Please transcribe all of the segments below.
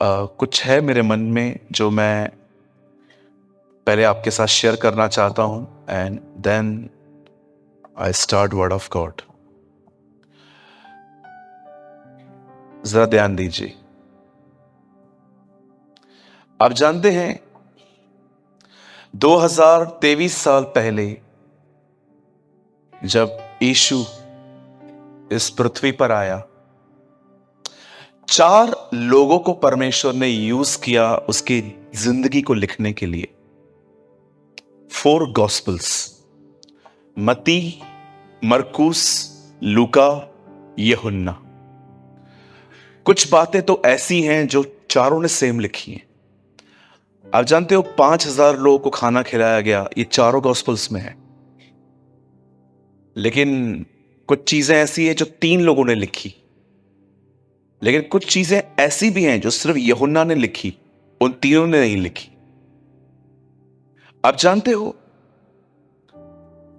कुछ है मेरे मन में जो मैं पहले आपके साथ शेयर करना चाहता हूं and then I start word of God. जरा ध्यान दीजिए। आप जानते हैं 2023 साल पहले जब यीशु इस पृथ्वी पर आया, 4 लोगों को परमेश्वर ने यूज किया उसकी जिंदगी को लिखने के लिए। 4 गॉस्पल्स, मत्ती, मरकुस, लूका, यूहन्ना। कुछ बातें तो ऐसी हैं जो चारों ने सेम लिखी हैं। आप जानते हो 5000 लोगों को खाना खिलाया गया, ये चारों गॉस्पल्स में है। लेकिन कुछ चीजें ऐसी हैं जो 3 लोगों ने लिखी, लेकिन कुछ चीजें ऐसी भी हैं जो सिर्फ यूहन्ना ने लिखी, उन तीनों ने नहीं लिखी। आप जानते हो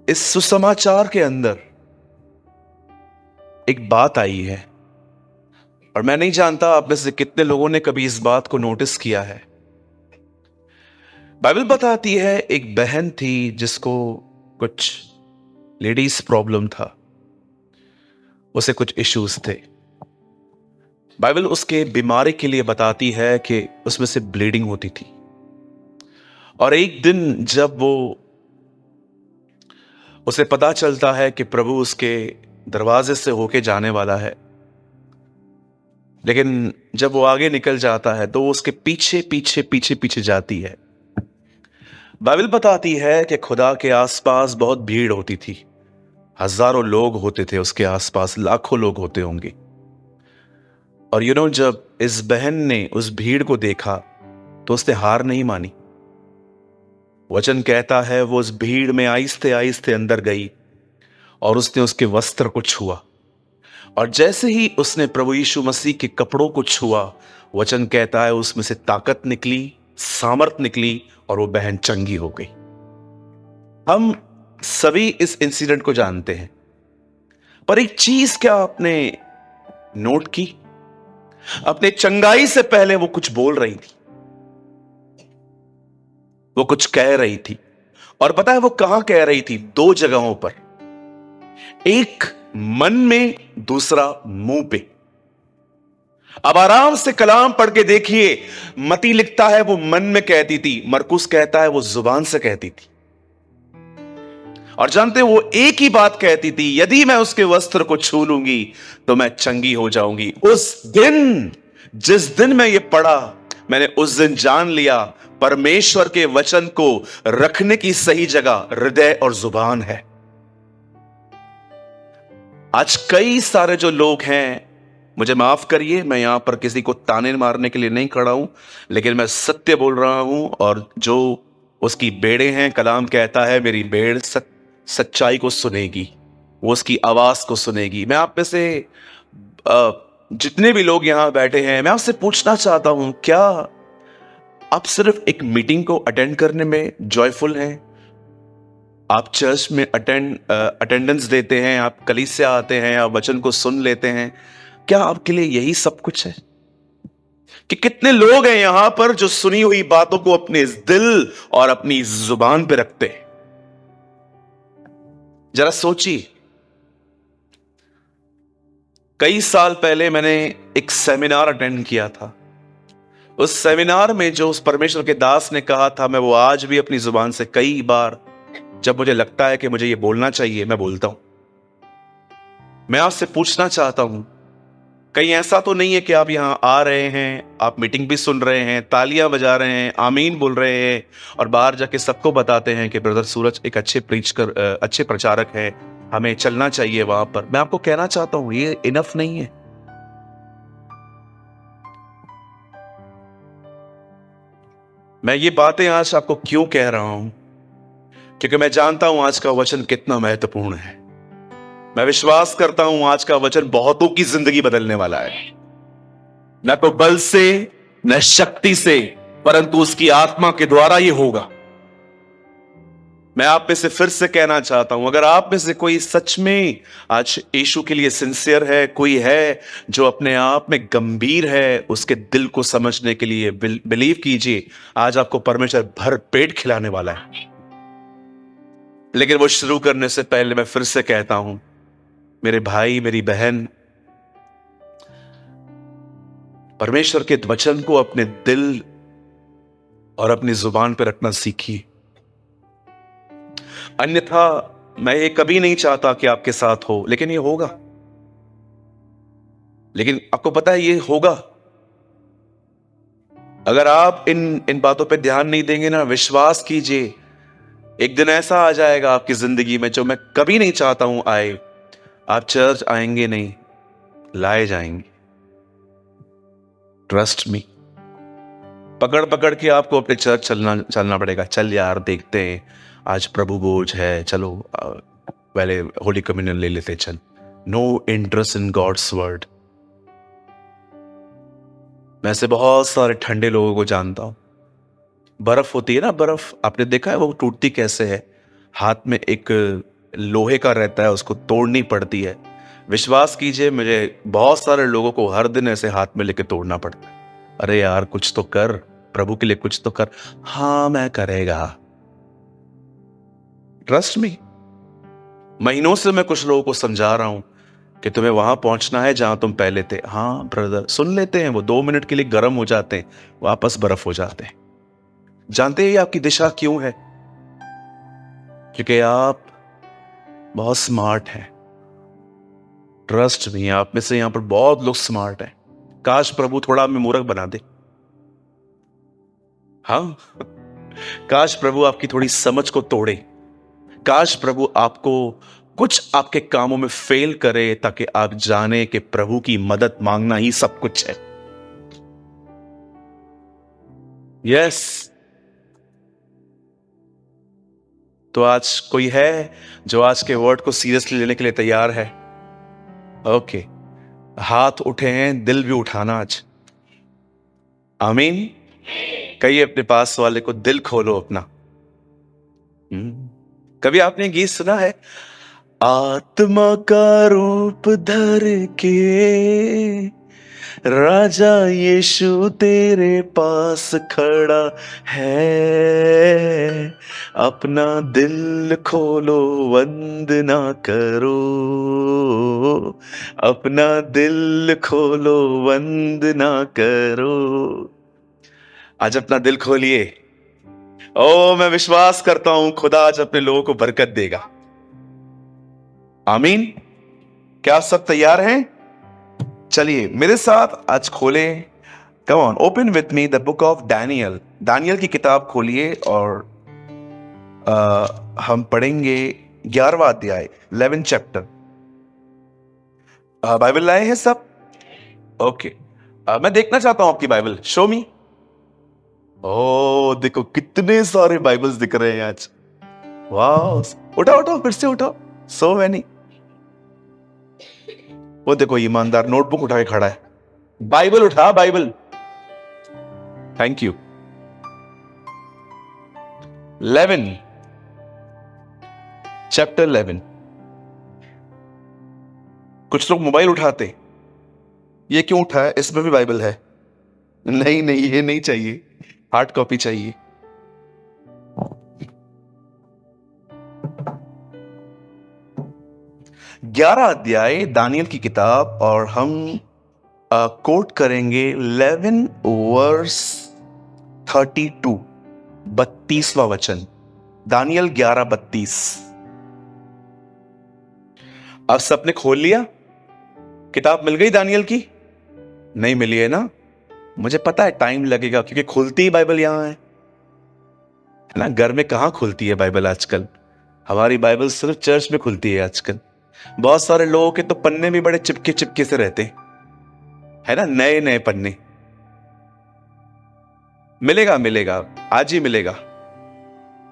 इस सुसमाचार के अंदर एक बात आई है, और मैं नहीं जानता आप में से कितने लोगों ने कभी इस बात को नोटिस किया है। बाइबल बताती है एक बहन थी जिसको कुछ लेडीज प्रॉब्लम था, उसे कुछ इश्यूज थे। बाइबल उसके बीमारी के लिए बताती है कि उसमें से ब्लीडिंग होती थी। और एक दिन जब उसे पता चलता है कि प्रभु उसके दरवाजे से होके जाने वाला है, लेकिन जब वो आगे निकल जाता है तो उसके पीछे पीछे पीछे पीछे जाती है। बाइबल बताती है कि खुदा के आसपास बहुत भीड़ होती थी, हजारों लोग होते थे उसके आसपास, लाखों लोग होते होंगे। और जब इस बहन ने उस भीड़ को देखा तो उसने हार नहीं मानी। वचन कहता है वो उस भीड़ में आहिस्ते आहिस्ते अंदर गई और उसने उसके वस्त्र को छुआ, और जैसे ही उसने प्रभु यीशु मसीह के कपड़ों को छुआ, वचन कहता है उसमें से ताकत निकली, सामर्थ निकली, और वो बहन चंगी हो गई। हम सभी इस इंसिडेंट को जानते हैं, पर एक चीज क्या आपने नोट की? अपने चंगाई से पहले वो कुछ बोल रही थी, वो कुछ कह रही थी। और पता है वो कहां कह रही थी? 2 जगहों पर, एक मन में, दूसरा मुंह पे। अब आराम से कलाम पढ़ के देखिए। मती लिखता है वो मन में कहती थी, मरकुस कहता है वो जुबान से कहती थी। और जानते वो एक ही बात कहती थी, यदि मैं उसके वस्त्र को छू लूंगी तो मैं चंगी हो जाऊंगी। उस दिन, जिस दिन मैं ये पढ़ा, मैंने उस दिन जान लिया परमेश्वर के वचन को रखने की सही जगह हृदय और जुबान है। आज कई सारे जो लोग हैं, मुझे माफ करिए, मैं यहां पर किसी को ताने मारने के लिए नहीं खड़ा हूं, लेकिन मैं सत्य बोल रहा हूं। और जो उसकी बेड़े हैं, कलाम कहता है मेरी बेड़ सच्चाई को सुनेगी, वो उसकी आवाज को सुनेगी। मैं आप में से जितने भी लोग यहां बैठे हैं, मैं आपसे पूछना चाहता हूं, क्या आप सिर्फ एक मीटिंग को अटेंड करने में जॉयफुल हैं? आप चर्च में अटेंडेंस देते हैं, आप कलीसिया आते हैं, आप वचन को सुन लेते हैं, क्या आपके लिए यही सब कुछ है? कि कितने लोग हैं यहां पर जो सुनी हुई बातों को अपने दिल और अपनी जुबान पे रखते हैं? जरा सोचिए। कई साल पहले मैंने एक सेमिनार अटेंड किया था। उस सेमिनार में जो उस परमेश्वर के दास ने कहा था, मैं वो आज भी अपनी जुबान से कई बार, जब मुझे लगता है कि मुझे ये बोलना चाहिए, मैं बोलता हूं। मैं आपसे पूछना चाहता हूं, कहीं ऐसा तो नहीं है कि आप यहां आ रहे हैं, आप मीटिंग भी सुन रहे हैं, तालियां बजा रहे हैं, आमीन बोल रहे हैं, और बाहर जाके सबको बताते हैं कि ब्रदर सूरज एक अच्छे प्रचारक है, हमें चलना चाहिए वहां पर। मैं आपको कहना चाहता हूं ये इनफ नहीं है। मैं ये बातें आज आपको क्यों कह रहा हूं? क्योंकि मैं जानता हूं आज का वचन कितना महत्वपूर्ण है। मैं विश्वास करता हूं आज का वचन बहुतों की जिंदगी बदलने वाला है। न तो बल से, न शक्ति से, परंतु उसकी आत्मा के द्वारा ये होगा। मैं आप में से फिर से कहना चाहता हूं, अगर आप में से कोई सच में आज यीशु के लिए सिंसियर है, कोई है जो अपने आप में गंभीर है, उसके दिल को समझने के लिए बिलीव कीजिए, आज आपको परमेश्वर भर पेट खिलाने वाला है। लेकिन वो शुरू करने से पहले मैं फिर से कहता हूं, मेरे भाई मेरी बहन, परमेश्वर के वचन को अपने दिल और अपनी जुबान पर रखना सीखिए। अन्यथा मैं ये कभी नहीं चाहता कि आपके साथ हो, लेकिन ये होगा। लेकिन आपको पता है ये होगा, अगर आप इन बातों पे ध्यान नहीं देंगे ना, विश्वास कीजिए एक दिन ऐसा आ जाएगा आपकी जिंदगी में जो मैं कभी नहीं चाहता हूं आए। आप चर्च आएंगे नहीं, लाए जाएंगे। Trust me. पकड़ पकड़ के आपको अपने चर्च चलना पड़ेगा। चल यार देखते हैं, आज प्रभु भोज है, चलो पहले होली कम्युनियन ले लेते, चल। No interest in God's word. मैं ऐसे बहुत सारे ठंडे लोगों को जानता हूं। बर्फ होती है ना, बर्फ आपने देखा है वो टूटती कैसे है? हाथ में एक लोहे का रहता है, उसको तोड़नी पड़ती है। विश्वास कीजिए, मुझे बहुत सारे लोगों को हर दिन ऐसे हाथ में लेके तोड़ना पड़ता है। अरे यार कुछ तो कर, प्रभु के लिए कुछ तो कर। हाँ मैं करेगा, ट्रस्ट मी। महीनों से मैं कुछ लोगों को समझा रहा हूं कि तुम्हें वहां पहुंचना है जहां तुम पहले थे। हाँ ब्रदर, सुन लेते हैं, वो 2 मिनट के लिए गर्म हो जाते हैं, वापस बर्फ हो जाते हैं। जानते हैं आपकी दिशा क्यों है? क्योंकि आप बहुत स्मार्ट हैं। ट्रस्ट मी, आप में से यहां पर बहुत लोग स्मार्ट हैं। काश प्रभु थोड़ा हमें मूर्ख बना दे। हाँ, काश प्रभु आपकी थोड़ी समझ को तोड़े। काश प्रभु आपको कुछ आपके कामों में फेल करे, ताकि आप जाने कि प्रभु की मदद मांगना ही सब कुछ है। यस। तो आज कोई है जो आज के वर्ड को सीरियसली लेने के लिए तैयार है? ओके, हाथ उठे हैं, दिल भी उठाना आज। आमीन। कहिए अपने पास वाले को, दिल खोलो अपना। कभी आपने गीत सुना है? आत्मा का रूप धर के राजा यीशु तेरे पास खड़ा है, अपना दिल खोलो वंदना करो, अपना दिल खोलो वंदना करो। आज अपना दिल खोलिए। ओ मैं विश्वास करता हूं खुदा आज अपने लोगों को बरकत देगा। आमीन। क्या सब तैयार हैं? चलिए मेरे साथ आज खोले, come on, open with me the book of Daniel. दानियल की किताब खोलिए और हम पढ़ेंगे 11वां अध्याय, 11 चैप्टर। बाइबल लाए हैं सब? ओके। मैं देखना चाहता हूं आपकी बाइबल, शो मी। ओ देखो कितने सारे बाइबल्स दिख रहे हैं आज। वाह, उठाओ उठाओ, फिर से उठाओ। So many. वो देखो ईमानदार नोटबुक उठा के खड़ा है। बाइबल उठा, बाइबल। Thank you. 11 चैप्टर 11। कुछ लोग मोबाइल उठाते, ये क्यों उठा है? इसमें भी बाइबल है। नहीं नहीं, ये नहीं चाहिए, हार्ड कॉपी चाहिए। ग्यारह अध्याय दानियल की किताब, और हम कोट करेंगे 11 वर्स 32, 32वां वचन। दानियल 11:32। अब सबने खोल लिया? किताब मिल गई दानियल की? नहीं मिली है ना? मुझे पता है टाइम लगेगा, क्योंकि खुलती ही बाइबल यहां है ना। घर में कहां खुलती है बाइबल आजकल? हमारी बाइबल सिर्फ चर्च में खुलती है आजकल। बहुत सारे लोगों के तो पन्ने भी बड़े चिपके चिपके से रहते है ना, नए नए पन्ने। मिलेगा मिलेगा, आज ही मिलेगा।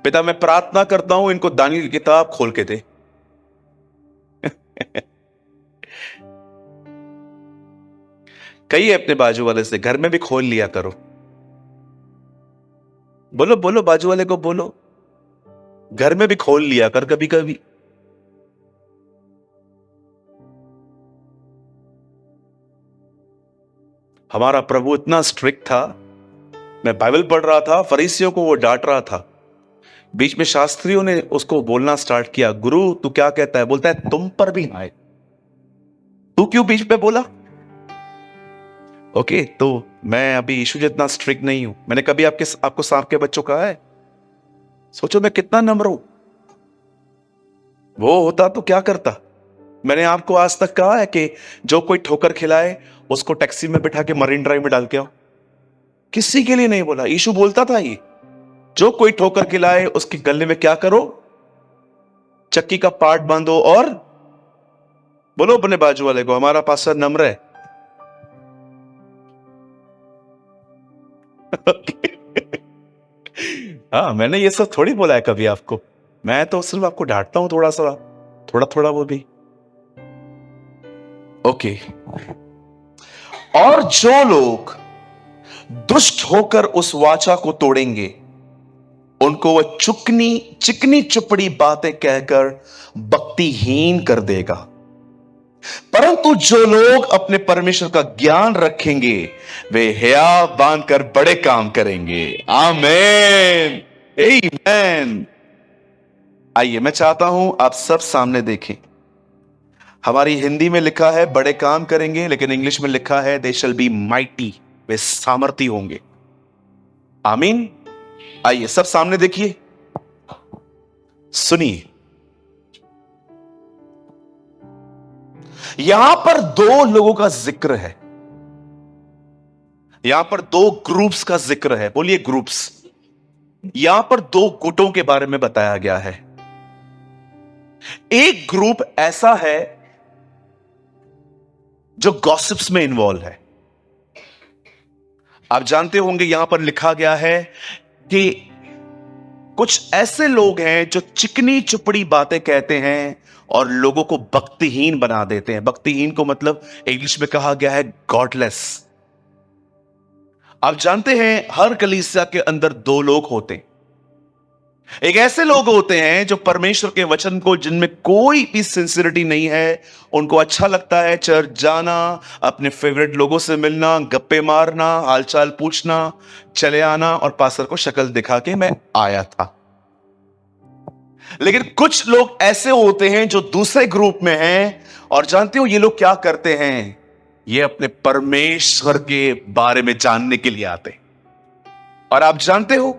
पिता मैं प्रार्थना करता हूं इनको दानियल की किताब खोल के दे। कहिए अपने बाजू वाले से, घर में भी खोल लिया करो। बोलो बोलो, बाजू वाले को बोलो। घर में भी खोल लिया कर कभी कभी। हमारा प्रभु इतना स्ट्रिक्ट था, मैं बाइबल पढ़ रहा था, फरीसियों को वो डांट रहा था। बीच में शास्त्रियों ने उसको बोलना स्टार्ट किया, गुरु तू क्या कहता है? बोलता है तुम पर भी आए, तू क्यों बीच में बोला? ओके, तो मैं अभी यीशु जितना स्ट्रिक्ट नहीं हूं। मैंने कभी आपको सांप के बच्चों कहा है? सोचो मैं कितना नम्र हूं। वो होता तो क्या करता। मैंने आपको आज तक कहा है कि जो कोई ठोकर खिलाए उसको टैक्सी में बिठा के मरीन ड्राइव में डाल के आओ? किसी के लिए नहीं बोला। यीशु बोलता था ये, जो कोई ठोकर खिलाए उसके गले में क्या करो? चक्की का पार्ट बांधो। और बोलो अपने बाजू वाले को, हमारा पास्टर नम्र है। हाँ, मैंने ये सब थोड़ी बोला है कभी आपको। मैं तो सिर्फ आपको डांटता हूं थोड़ा सा, थोड़ा थोड़ा वो भी। ओके। और जो लोग दुष्ट होकर उस वाचा को तोड़ेंगे, उनको वह चिकनी चुपड़ी बातें कहकर भक्तिहीन कर देगा। परंतु जो लोग अपने परमेश्वर का ज्ञान रखेंगे, वे हया बांधकर बड़े काम करेंगे। आमीन, आमीन। आइए, मैं चाहता हूं आप सब सामने देखें। हमारी हिंदी में लिखा है बड़े काम करेंगे, लेकिन इंग्लिश में लिखा है दे शैल बी माइटी, वे सामर्थी होंगे। आमीन। आइए सब सामने देखिए, सुनिए। यहां पर दो लोगों का जिक्र है, यहां पर दो ग्रुप्स का जिक्र है। बोलिए ग्रुप्स। यहां पर दो गुटों के बारे में बताया गया है। एक ग्रुप ऐसा है जो गॉसिप्स में इन्वॉल्व है। आप जानते होंगे यहां पर लिखा गया है कि कुछ ऐसे लोग हैं जो चिकनी चुपड़ी बातें कहते हैं और लोगों को भक्तिहीन बना देते हैं। भक्तिहीन को मतलब इंग्लिश में कहा गया है गॉडलेस। आप जानते हैं हर कलीसिया के अंदर दो लोग होते हैं। एक ऐसे लोग होते हैं जो परमेश्वर के वचन को, जिनमें कोई भी सिंसियरिटी नहीं है, उनको अच्छा लगता है चर्च जाना, अपने फेवरेट लोगों से मिलना, गप्पे मारना, हालचाल पूछना, चले आना और पास्टर को शक्ल दिखा के मैं आया था। लेकिन कुछ लोग ऐसे होते हैं जो दूसरे ग्रुप में हैं, और जानते हो ये लोग क्या करते हैं? ये अपने परमेश्वर के बारे में जानने के लिए आते हैं। और आप जानते हो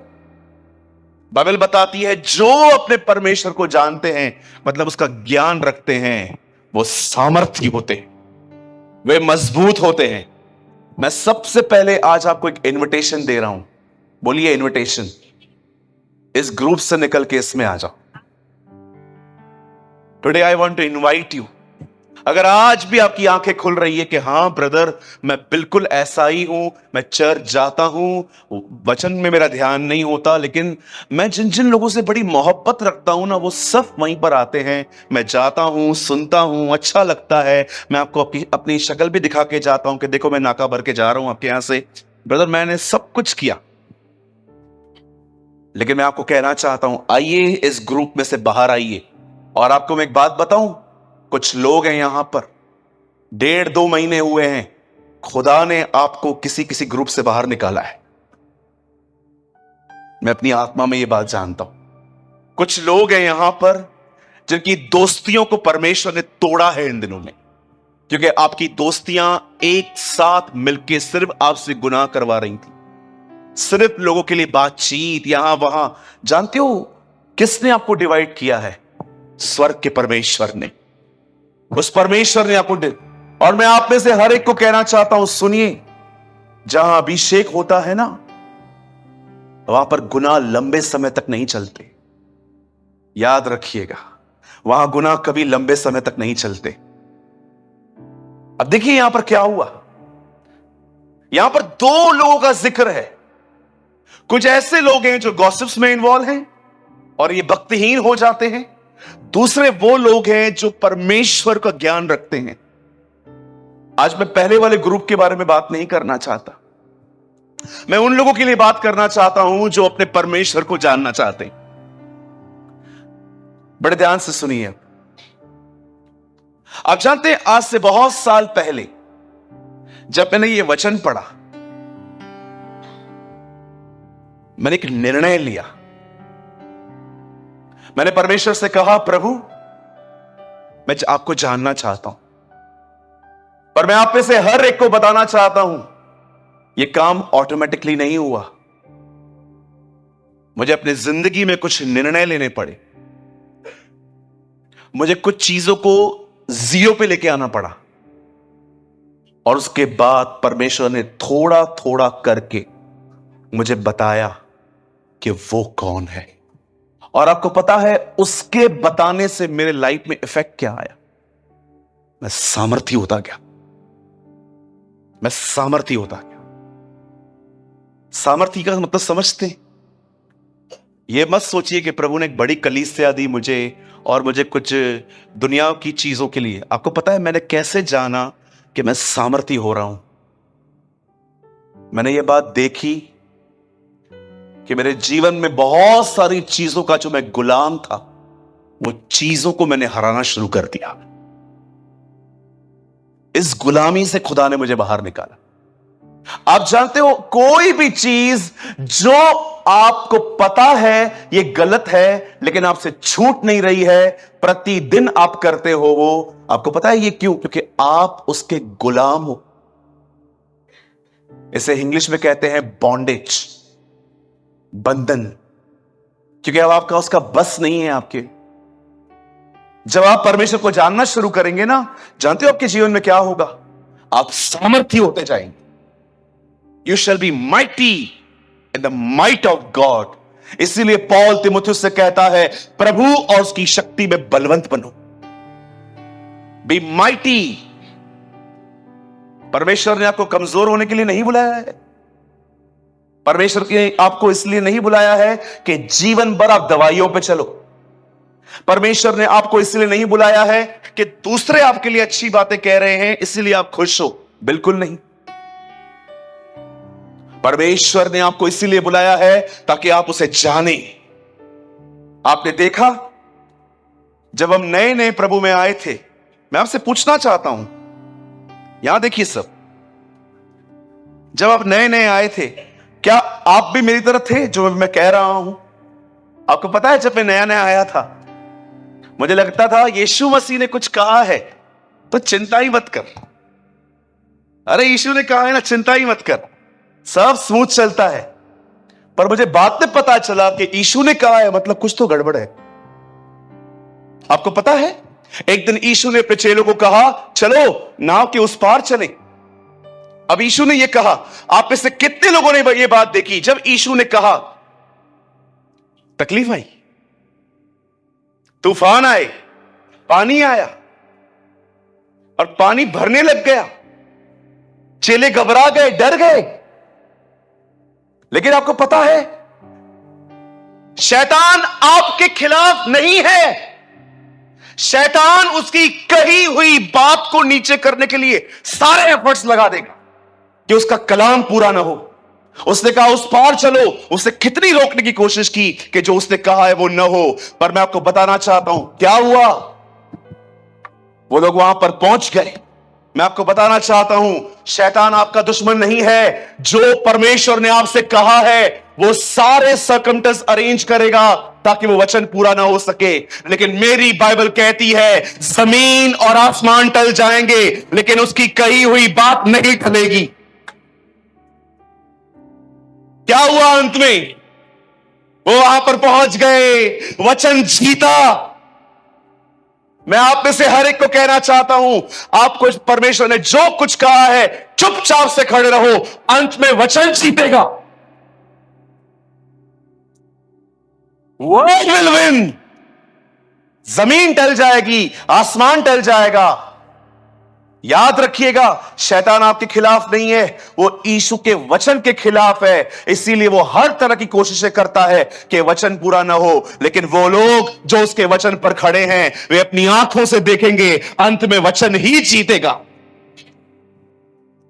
बाइबल बताती है जो अपने परमेश्वर को जानते हैं, मतलब उसका ज्ञान रखते हैं, वो सामर्थी होते हैं, वे मजबूत होते हैं। मैं सबसे पहले आज आपको एक इनविटेशन दे रहा हूं। बोलिए इनविटेशन। इस ग्रुप से निकल के इसमें आ जाओ। Today I want to invite you. अगर आज भी आपकी आंखें खुल रही है कि हां ब्रदर, मैं बिल्कुल ऐसा ही हूं, मैं चर्च जाता हूं, वचन में मेरा ध्यान नहीं होता, लेकिन मैं जिन जिन लोगों से बड़ी मोहब्बत रखता हूं ना, वो सब वहीं पर आते हैं। मैं जाता हूं, सुनता हूं, अच्छा लगता है। मैं आपको अपनी शक्ल भी दिखा के जाता हूं कि देखो मैं नाका भर के जा रहा हूं आपके यहां से। ब्रदर मैंने सब कुछ किया, लेकिन मैं आपको कहना चाहता हूं, आइए इस ग्रुप में से बाहर आइए। और आपको मैं एक बात बताऊं, कुछ लोग हैं यहां पर 1.5-2 महीने हुए हैं, खुदा ने आपको किसी किसी ग्रुप से बाहर निकाला है। मैं अपनी आत्मा में यह बात जानता हूं। कुछ लोग हैं यहां पर जिनकी दोस्तियों को परमेश्वर ने तोड़ा है इन दिनों में, क्योंकि आपकी दोस्तियां एक साथ मिलकर सिर्फ आपसे गुनाह करवा रही थी, सिर्फ लोगों के लिए बातचीत यहां वहां। जानते हो किसने आपको डिवाइड किया है? स्वर्ग के परमेश्वर ने। उस परमेश्वर ने आपको और मैं आप में से हर एक को कहना चाहता हूं, सुनिए, जहां अभिषेक होता है ना, वहां पर गुनाह लंबे समय तक नहीं चलते। याद रखिएगा, वहां गुनाह कभी लंबे समय तक नहीं चलते। अब देखिए यहां पर क्या हुआ। यहां पर दो लोगों का जिक्र है। कुछ ऐसे लोग हैं जो गॉसिप्स में इन्वॉल्व हैं और ये भक्तिहीन हो जाते हैं। दूसरे वो लोग हैं जो परमेश्वर का ज्ञान रखते हैं। आज मैं पहले वाले ग्रुप के बारे में बात नहीं करना चाहता, मैं उन लोगों के लिए बात करना चाहता हूं जो अपने परमेश्वर को जानना चाहते हैं। बड़े ध्यान से सुनिए। आप जानते हैं, आज से बहुत साल पहले जब मैंने ये वचन पढ़ा, मैंने एक निर्णय लिया। मैंने परमेश्वर से कहा, प्रभु मैं आपको जानना चाहता हूं, पर मैं आप में से हर एक को बताना चाहता हूं, यह काम ऑटोमेटिकली नहीं हुआ। मुझे अपनी जिंदगी में कुछ निर्णय लेने पड़े, मुझे कुछ चीजों को जीरो पे लेके आना पड़ा, और उसके बाद परमेश्वर ने थोड़ा थोड़ा करके मुझे बताया कि वो कौन है। और आपको पता है, उसके बताने से मेरे लाइफ में इफेक्ट क्या आया? मैं सामर्थी होता गया। मैं सामर्थी होता गया। सामर्थी का मतलब समझते हैं? यह मत सोचिए कि प्रभु ने एक बड़ी कलीसिया दी मुझे और मुझे कुछ दुनिया की चीजों के लिए। आपको पता है मैंने कैसे जाना कि मैं सामर्थी हो रहा हूं? मैंने यह बात देखी कि मेरे जीवन में बहुत सारी चीजों का जो मैं गुलाम था, वो चीजों को मैंने हराना शुरू कर दिया। इस गुलामी से खुदा ने मुझे बाहर निकाला। आप जानते हो, कोई भी चीज जो आपको पता है ये गलत है, लेकिन आपसे छूट नहीं रही है, प्रतिदिन आप करते हो, वो आपको पता है ये क्यों? क्योंकि आप उसके गुलाम हो। इसे इंग्लिश में कहते हैं बॉन्डेज, बंधन। क्योंकि अब आपका उसका बस नहीं है आपके। जब आप परमेश्वर को जानना शुरू करेंगे ना, जानते हो आपके जीवन में क्या होगा? आप सामर्थी होते जाएंगे। You shall be mighty in the might of God. इसीलिए पौल तीमुथियुस से कहता है, प्रभु और उसकी शक्ति में बलवंत बनो। Be mighty. परमेश्वर ने आपको कमजोर होने के लिए नहीं बुलाया है। परमेश्वर ने आपको इसलिए नहीं बुलाया है कि जीवन भर आप दवाइयों पे चलो। परमेश्वर ने आपको इसलिए नहीं बुलाया है कि दूसरे आपके लिए अच्छी बातें कह रहे हैं इसलिए आप खुश हो। बिल्कुल नहीं। परमेश्वर ने आपको इसीलिए बुलाया है ताकि आप उसे जाने। आपने देखा, जब हम नए नए प्रभु में आए थे, मैं आपसे पूछना चाहता हूं, यहां देखिए सब, जब आप नए नए आए थे, क्या आप भी मेरी तरह थे जो मैं कह रहा हूं? आपको पता है, जब मैं नया नया आया था, मुझे लगता था यीशु मसीह ने कुछ कहा है तो चिंता ही मत कर। अरे यीशु ने कहा है ना, चिंता ही मत कर, सब स्मूथ चलता है। पर मुझे बाद में पता चला कि यीशु ने कहा है मतलब कुछ तो गड़बड़ है। आपको पता है, एक दिन यीशु ने अपने चेलों को कहा, चलो नाव के उस पार चले। अब यीशु ने यह कहा, आप में से कितने लोगों ने यह बात देखी, जब यीशु ने कहा तकलीफ आई, तूफान आए, पानी आया और पानी भरने लग गया, चेले घबरा गए, डर गए। लेकिन आपको पता है, शैतान आपके खिलाफ नहीं है। शैतान उसकी कही हुई बात को नीचे करने के लिए सारे एफर्ट्स लगा देगा कि उसका कलाम पूरा ना हो। उसने कहा उस पार चलो, उसने कितनी रोकने की कोशिश की कि जो उसने कहा है वो न हो। पर मैं आपको बताना चाहता हूं क्या हुआ। वो लोग वहां पर पहुंच गए। मैं आपको बताना चाहता हूं, शैतान आपका दुश्मन नहीं है। जो परमेश्वर ने आपसे कहा है वो सारे सर्कमस्टेंस अरेंज करेगा ताकि वो वचन पूरा ना हो सके। लेकिन मेरी बाइबल कहती है, जमीन और आसमान टल जाएंगे लेकिन उसकी कही हुई बात नहीं टलेगी। क्या हुआ अंत में? वो वहां पर पहुंच गए, वचन जीता। मैं आप में से हर एक को कहना चाहता हूं, आपको परमेश्वर ने जो कुछ कहा है चुपचाप से खड़े रहो, अंत में वचन जीतेगा। Word will win. जमीन टल जाएगी, आसमान टल जाएगा। याद रखिएगा, शैतान आपके खिलाफ नहीं है, वो यीशु के वचन के खिलाफ है। इसीलिए वो हर तरह की कोशिशें करता है कि वचन पूरा ना हो। लेकिन वो लोग जो उसके वचन पर खड़े हैं, वे अपनी आंखों से देखेंगे, अंत में वचन ही जीतेगा।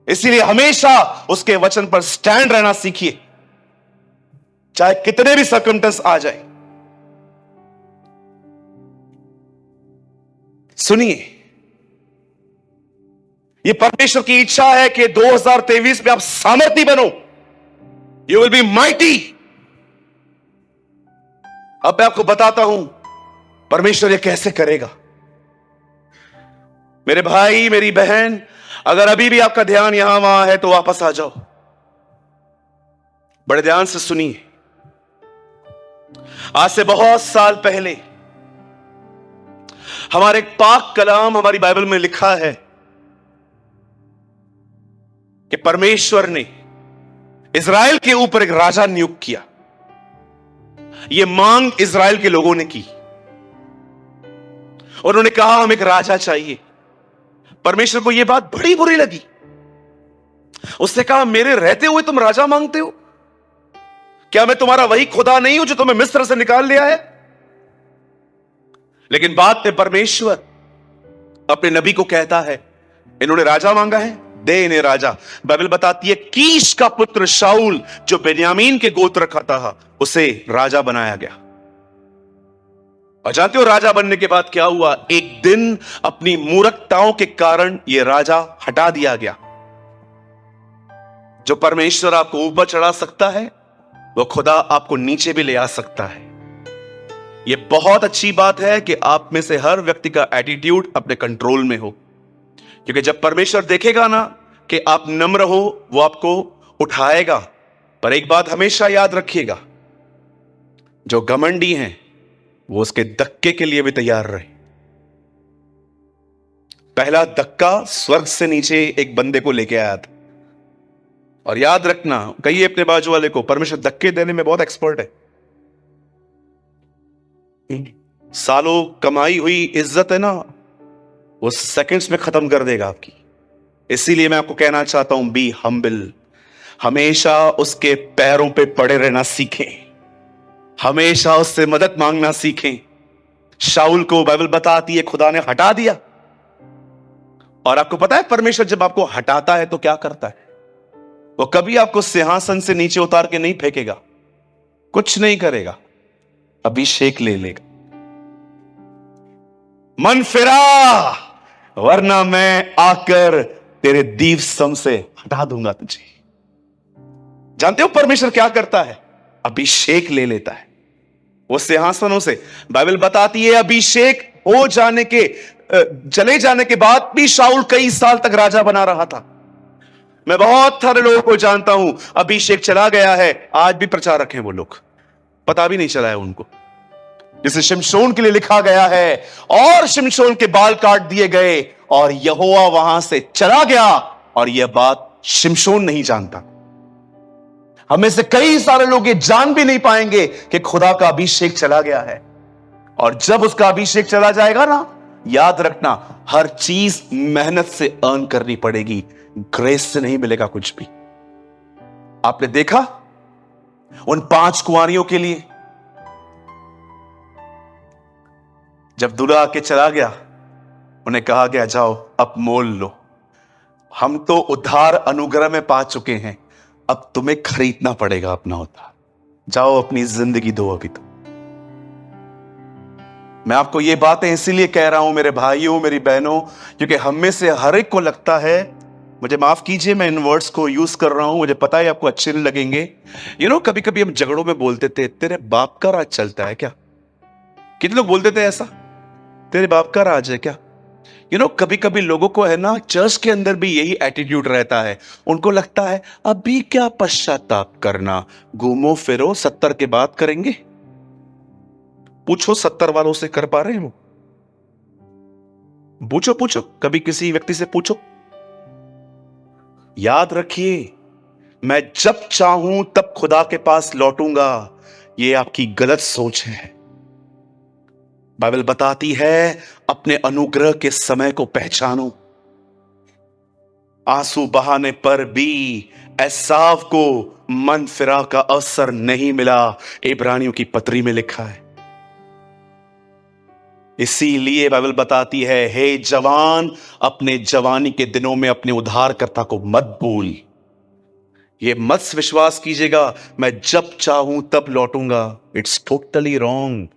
इसीलिए हमेशा उसके वचन पर स्टैंड रहना सीखिए, चाहे कितने भी सर्कमस्टेंस आ जाए। सुनिए, यह परमेश्वर की इच्छा है कि 2023 में आप सामर्थी बनो। You will be mighty. अब मैं आपको बताता हूं परमेश्वर यह कैसे करेगा। मेरे भाई, मेरी बहन, अगर अभी भी आपका ध्यान यहां वहां है तो वापस आ जाओ। बड़े ध्यान से सुनिए। आज से बहुत साल पहले हमारे एक पाक कलाम, हमारी बाइबल में लिखा है कि परमेश्वर ने इज़राइल के ऊपर एक राजा नियुक्त किया। यह मांग इज़राइल के लोगों ने की। उन्होंने कहा हमें एक राजा चाहिए। परमेश्वर को यह बात बड़ी बुरी लगी। उसने कहा मेरे रहते हुए तुम राजा मांगते हो? क्या मैं तुम्हारा वही खुदा नहीं हूं जो तुम्हें मिस्र से निकाल लिया है? लेकिन बाद में परमेश्वर अपने नबी को कहता है इन्होंने राजा मांगा है, दे इन्हें राजा। बाइबल बताती है कीश का पुत्र शाऊल जो बेन्यामीन के गोत्र का था, उसे राजा बनाया गया। और जानते हो राजा बनने के बाद क्या हुआ? एक दिन अपनी मूर्खताओं के कारण यह राजा हटा दिया गया। जो परमेश्वर आपको ऊपर चढ़ा सकता है वो खुदा आपको नीचे भी ले आ सकता है। यह बहुत अच्छी बात है कि आप में से हर व्यक्ति का एटीट्यूड अपने कंट्रोल में हो, क्योंकि जब परमेश्वर देखेगा ना कि आप नम्र हो, वो आपको उठाएगा। पर एक बात हमेशा याद रखिएगा, जो घमंडी हैं वो उसके धक्के के लिए भी तैयार रहे। पहला धक्का स्वर्ग से नीचे एक बंदे को लेके आया था। और याद रखना, कहिए अपने बाजू वाले को, परमेश्वर धक्के देने में बहुत एक्सपर्ट है। सालों कमाई हुई इज्जत है ना, वो सेकंड्स में खत्म कर देगा आपकी। इसीलिए मैं आपको कहना चाहता हूं, बी हम्बल। हमेशा उसके पैरों पे पड़े रहना सीखें, हमेशा उससे मदद मांगना सीखें। शाऊल को बाइबल बताती है खुदा ने हटा दिया। और आपको पता है परमेश्वर जब आपको हटाता है तो क्या करता है? वो कभी आपको सिंहासन से नीचे उतार के नहीं फेंकेगा, कुछ नहीं करेगा, अभिषेक ले लेगा। मन फिरा, वरना मैं आकर तेरे दीव सम से हटा दूंगा तुझे। जानते हो परमेश्वर क्या करता है? अभिषेक ले लेता है वो सिंहासनों से। बाइबल बताती है अभिषेक हो जाने के चले जाने के बाद भी शाऊल कई साल तक राजा बना रहा था। मैं बहुत सारे लोगों को जानता हूं, अभिषेक चला गया है, आज भी प्रचारक हैं वो लोग, पता भी नहीं चला है उनको। जिसे शिमशोन के लिए लिखा गया है, और शिमशोन के बाल काट दिए गए और यहोवा वहां से चला गया, और यह बात शिमशोन नहीं जानता। हमें से कई सारे लोग ये जान भी नहीं पाएंगे कि खुदा का अभिषेक चला गया है। और जब उसका अभिषेक चला जाएगा ना, याद रखना, हर चीज मेहनत से अर्न करनी पड़ेगी, ग्रेस से नहीं मिलेगा कुछ भी। आपने देखा उन 5 कुंवारियों के लिए, जब दूल्हा आके चला गया, उन्हें कहा गया जाओ अब मोल लो, हम तो उद्धार अनुग्रह में पा चुके हैं, अब तुम्हें खरीदना पड़ेगा अपना उद्धार, जाओ अपनी जिंदगी दो अभी तो। मैं आपको ये बातें इसीलिए कह रहा हूं मेरे भाइयों, मेरी बहनों, क्योंकि हम में से हर एक को लगता है, मुझे माफ कीजिए मैं इन वर्ड्स को यूज कर रहा हूं, मुझे पता है आपको अच्छे नहीं लगेंगे। कभी कभी हम झगड़ों में बोलते थे तेरे बाप का राज चलता है क्या? कितने लोग बोलते थे ऐसा, तेरे बाप का राज है क्या? कभी कभी लोगों को है ना, चर्च के अंदर भी यही एटीट्यूड रहता है। उनको लगता है अभी क्या पश्चाताप करना, घूमो फिरो 70 के बाद करेंगे। पूछो 70 वालों से कर पा रहे हैं वो? पूछो कभी किसी व्यक्ति से पूछो। याद रखिए, मैं जब चाहूं तब खुदा के पास लौटूंगा, यह आपकी गलत सोच है। बाइबल बताती है अपने अनुग्रह के समय को पहचानो। आंसू बहाने पर भी एसाव को मन फिरा का अवसर नहीं मिला, इब्रानियों की पत्री में लिखा है। इसीलिए बाइबल बताती है, हे जवान, अपने जवानी के दिनों में अपने उद्धारकर्ता को मत भूल। ये मत विश्वास कीजिएगा मैं जब चाहूं तब लौटूंगा, इट्स टोटली रॉन्ग।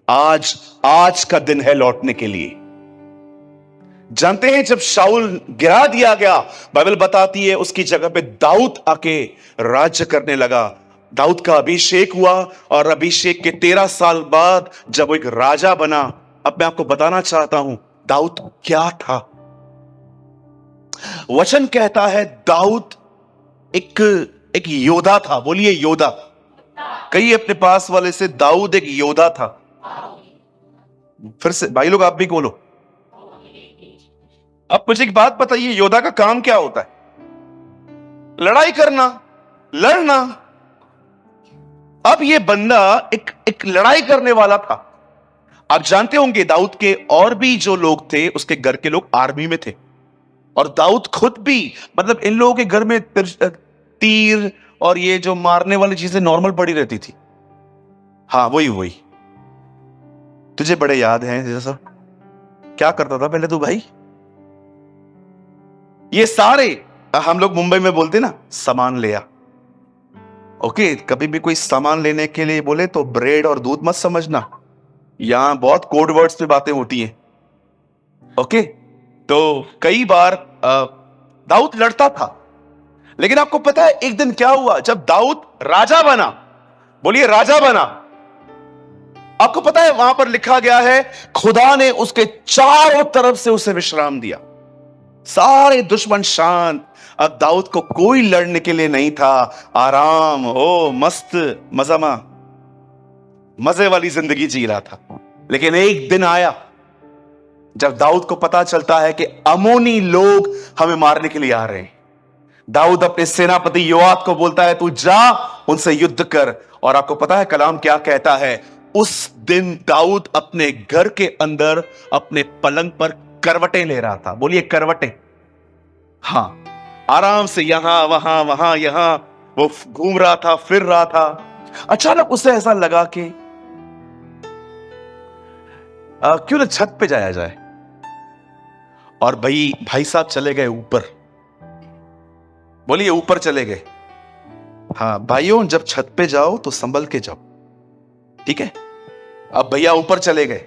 आज का दिन है लौटने के लिए। जानते हैं जब शाऊल गिरा दिया गया, बाइबल बताती है उसकी जगह पे दाऊद आके राज्य करने लगा। दाऊद का अभिषेक हुआ और अभिषेक के 13 साल बाद जब वो एक राजा बना। अब मैं आपको बताना चाहता हूं दाऊद क्या था। वचन कहता है दाऊद एक एक योद्धा था। बोलिए योद्धा। कहिए अपने पास वाले से, दाऊद एक योद्धा था। फिर से भाई लोग आप भी बोलो। अब मुझे एक बात बताइए, योद्धा का काम क्या होता है? लड़ाई करना, लड़ना। अब ये बंदा एक लड़ाई करने वाला था। आप जानते होंगे दाऊद के और भी जो लोग थे, उसके घर के लोग आर्मी में थे, और दाऊद खुद भी, मतलब इन लोगों के घर में तीर और ये जो मारने वाली चीजें नॉर्मल पड़ी रहती थी। हाँ वही वही, तुझे बड़े याद हैं जैसा क्या करता था पहले तू भाई? ये सारे हम लोग मुंबई में बोलते ना, सामान ले आ। ओके, कभी भी कोई सामान लेने के लिए बोले तो ब्रेड और दूध मत समझना, यहां बहुत कोड वर्ड्स पे बातें होती हैं। ओके, तो कई बार दाऊद लड़ता था, लेकिन आपको पता है एक दिन क्या हुआ जब दाऊद राजा बना? बोलिए राजा बना। आपको पता है वहां पर लिखा गया है खुदा ने उसके चारों तरफ से उसे विश्राम दिया, सारे दुश्मन शांत। अब दाऊद को कोई लड़ने के लिए नहीं था, आराम हो मस्त मजामा मजे वाली जिंदगी जी रहा था। लेकिन एक दिन आया जब दाऊद को पता चलता है कि अमोनी लोग हमें मारने के लिए आ रहे हैं। दाऊद अपने सेनापति योआब को बोलता है तू जा उनसे युद्ध कर। और आपको पता है कलाम क्या कहता है? उस दिन दाऊद अपने घर के अंदर अपने पलंग पर करवटें ले रहा था। बोलिए करवटें। हां, आराम से यहां वहां वहां यहां वो घूम रहा था, फिर रहा था। अचानक उसे ऐसा लगा कि क्यों ना छत पे जाया जाए। और भाई साहब चले गए ऊपर। बोलिए ऊपर चले गए। हाँ भाइयों, जब छत पे जाओ तो संभल के जाओ, ठीक है? अब भैया ऊपर चले गए।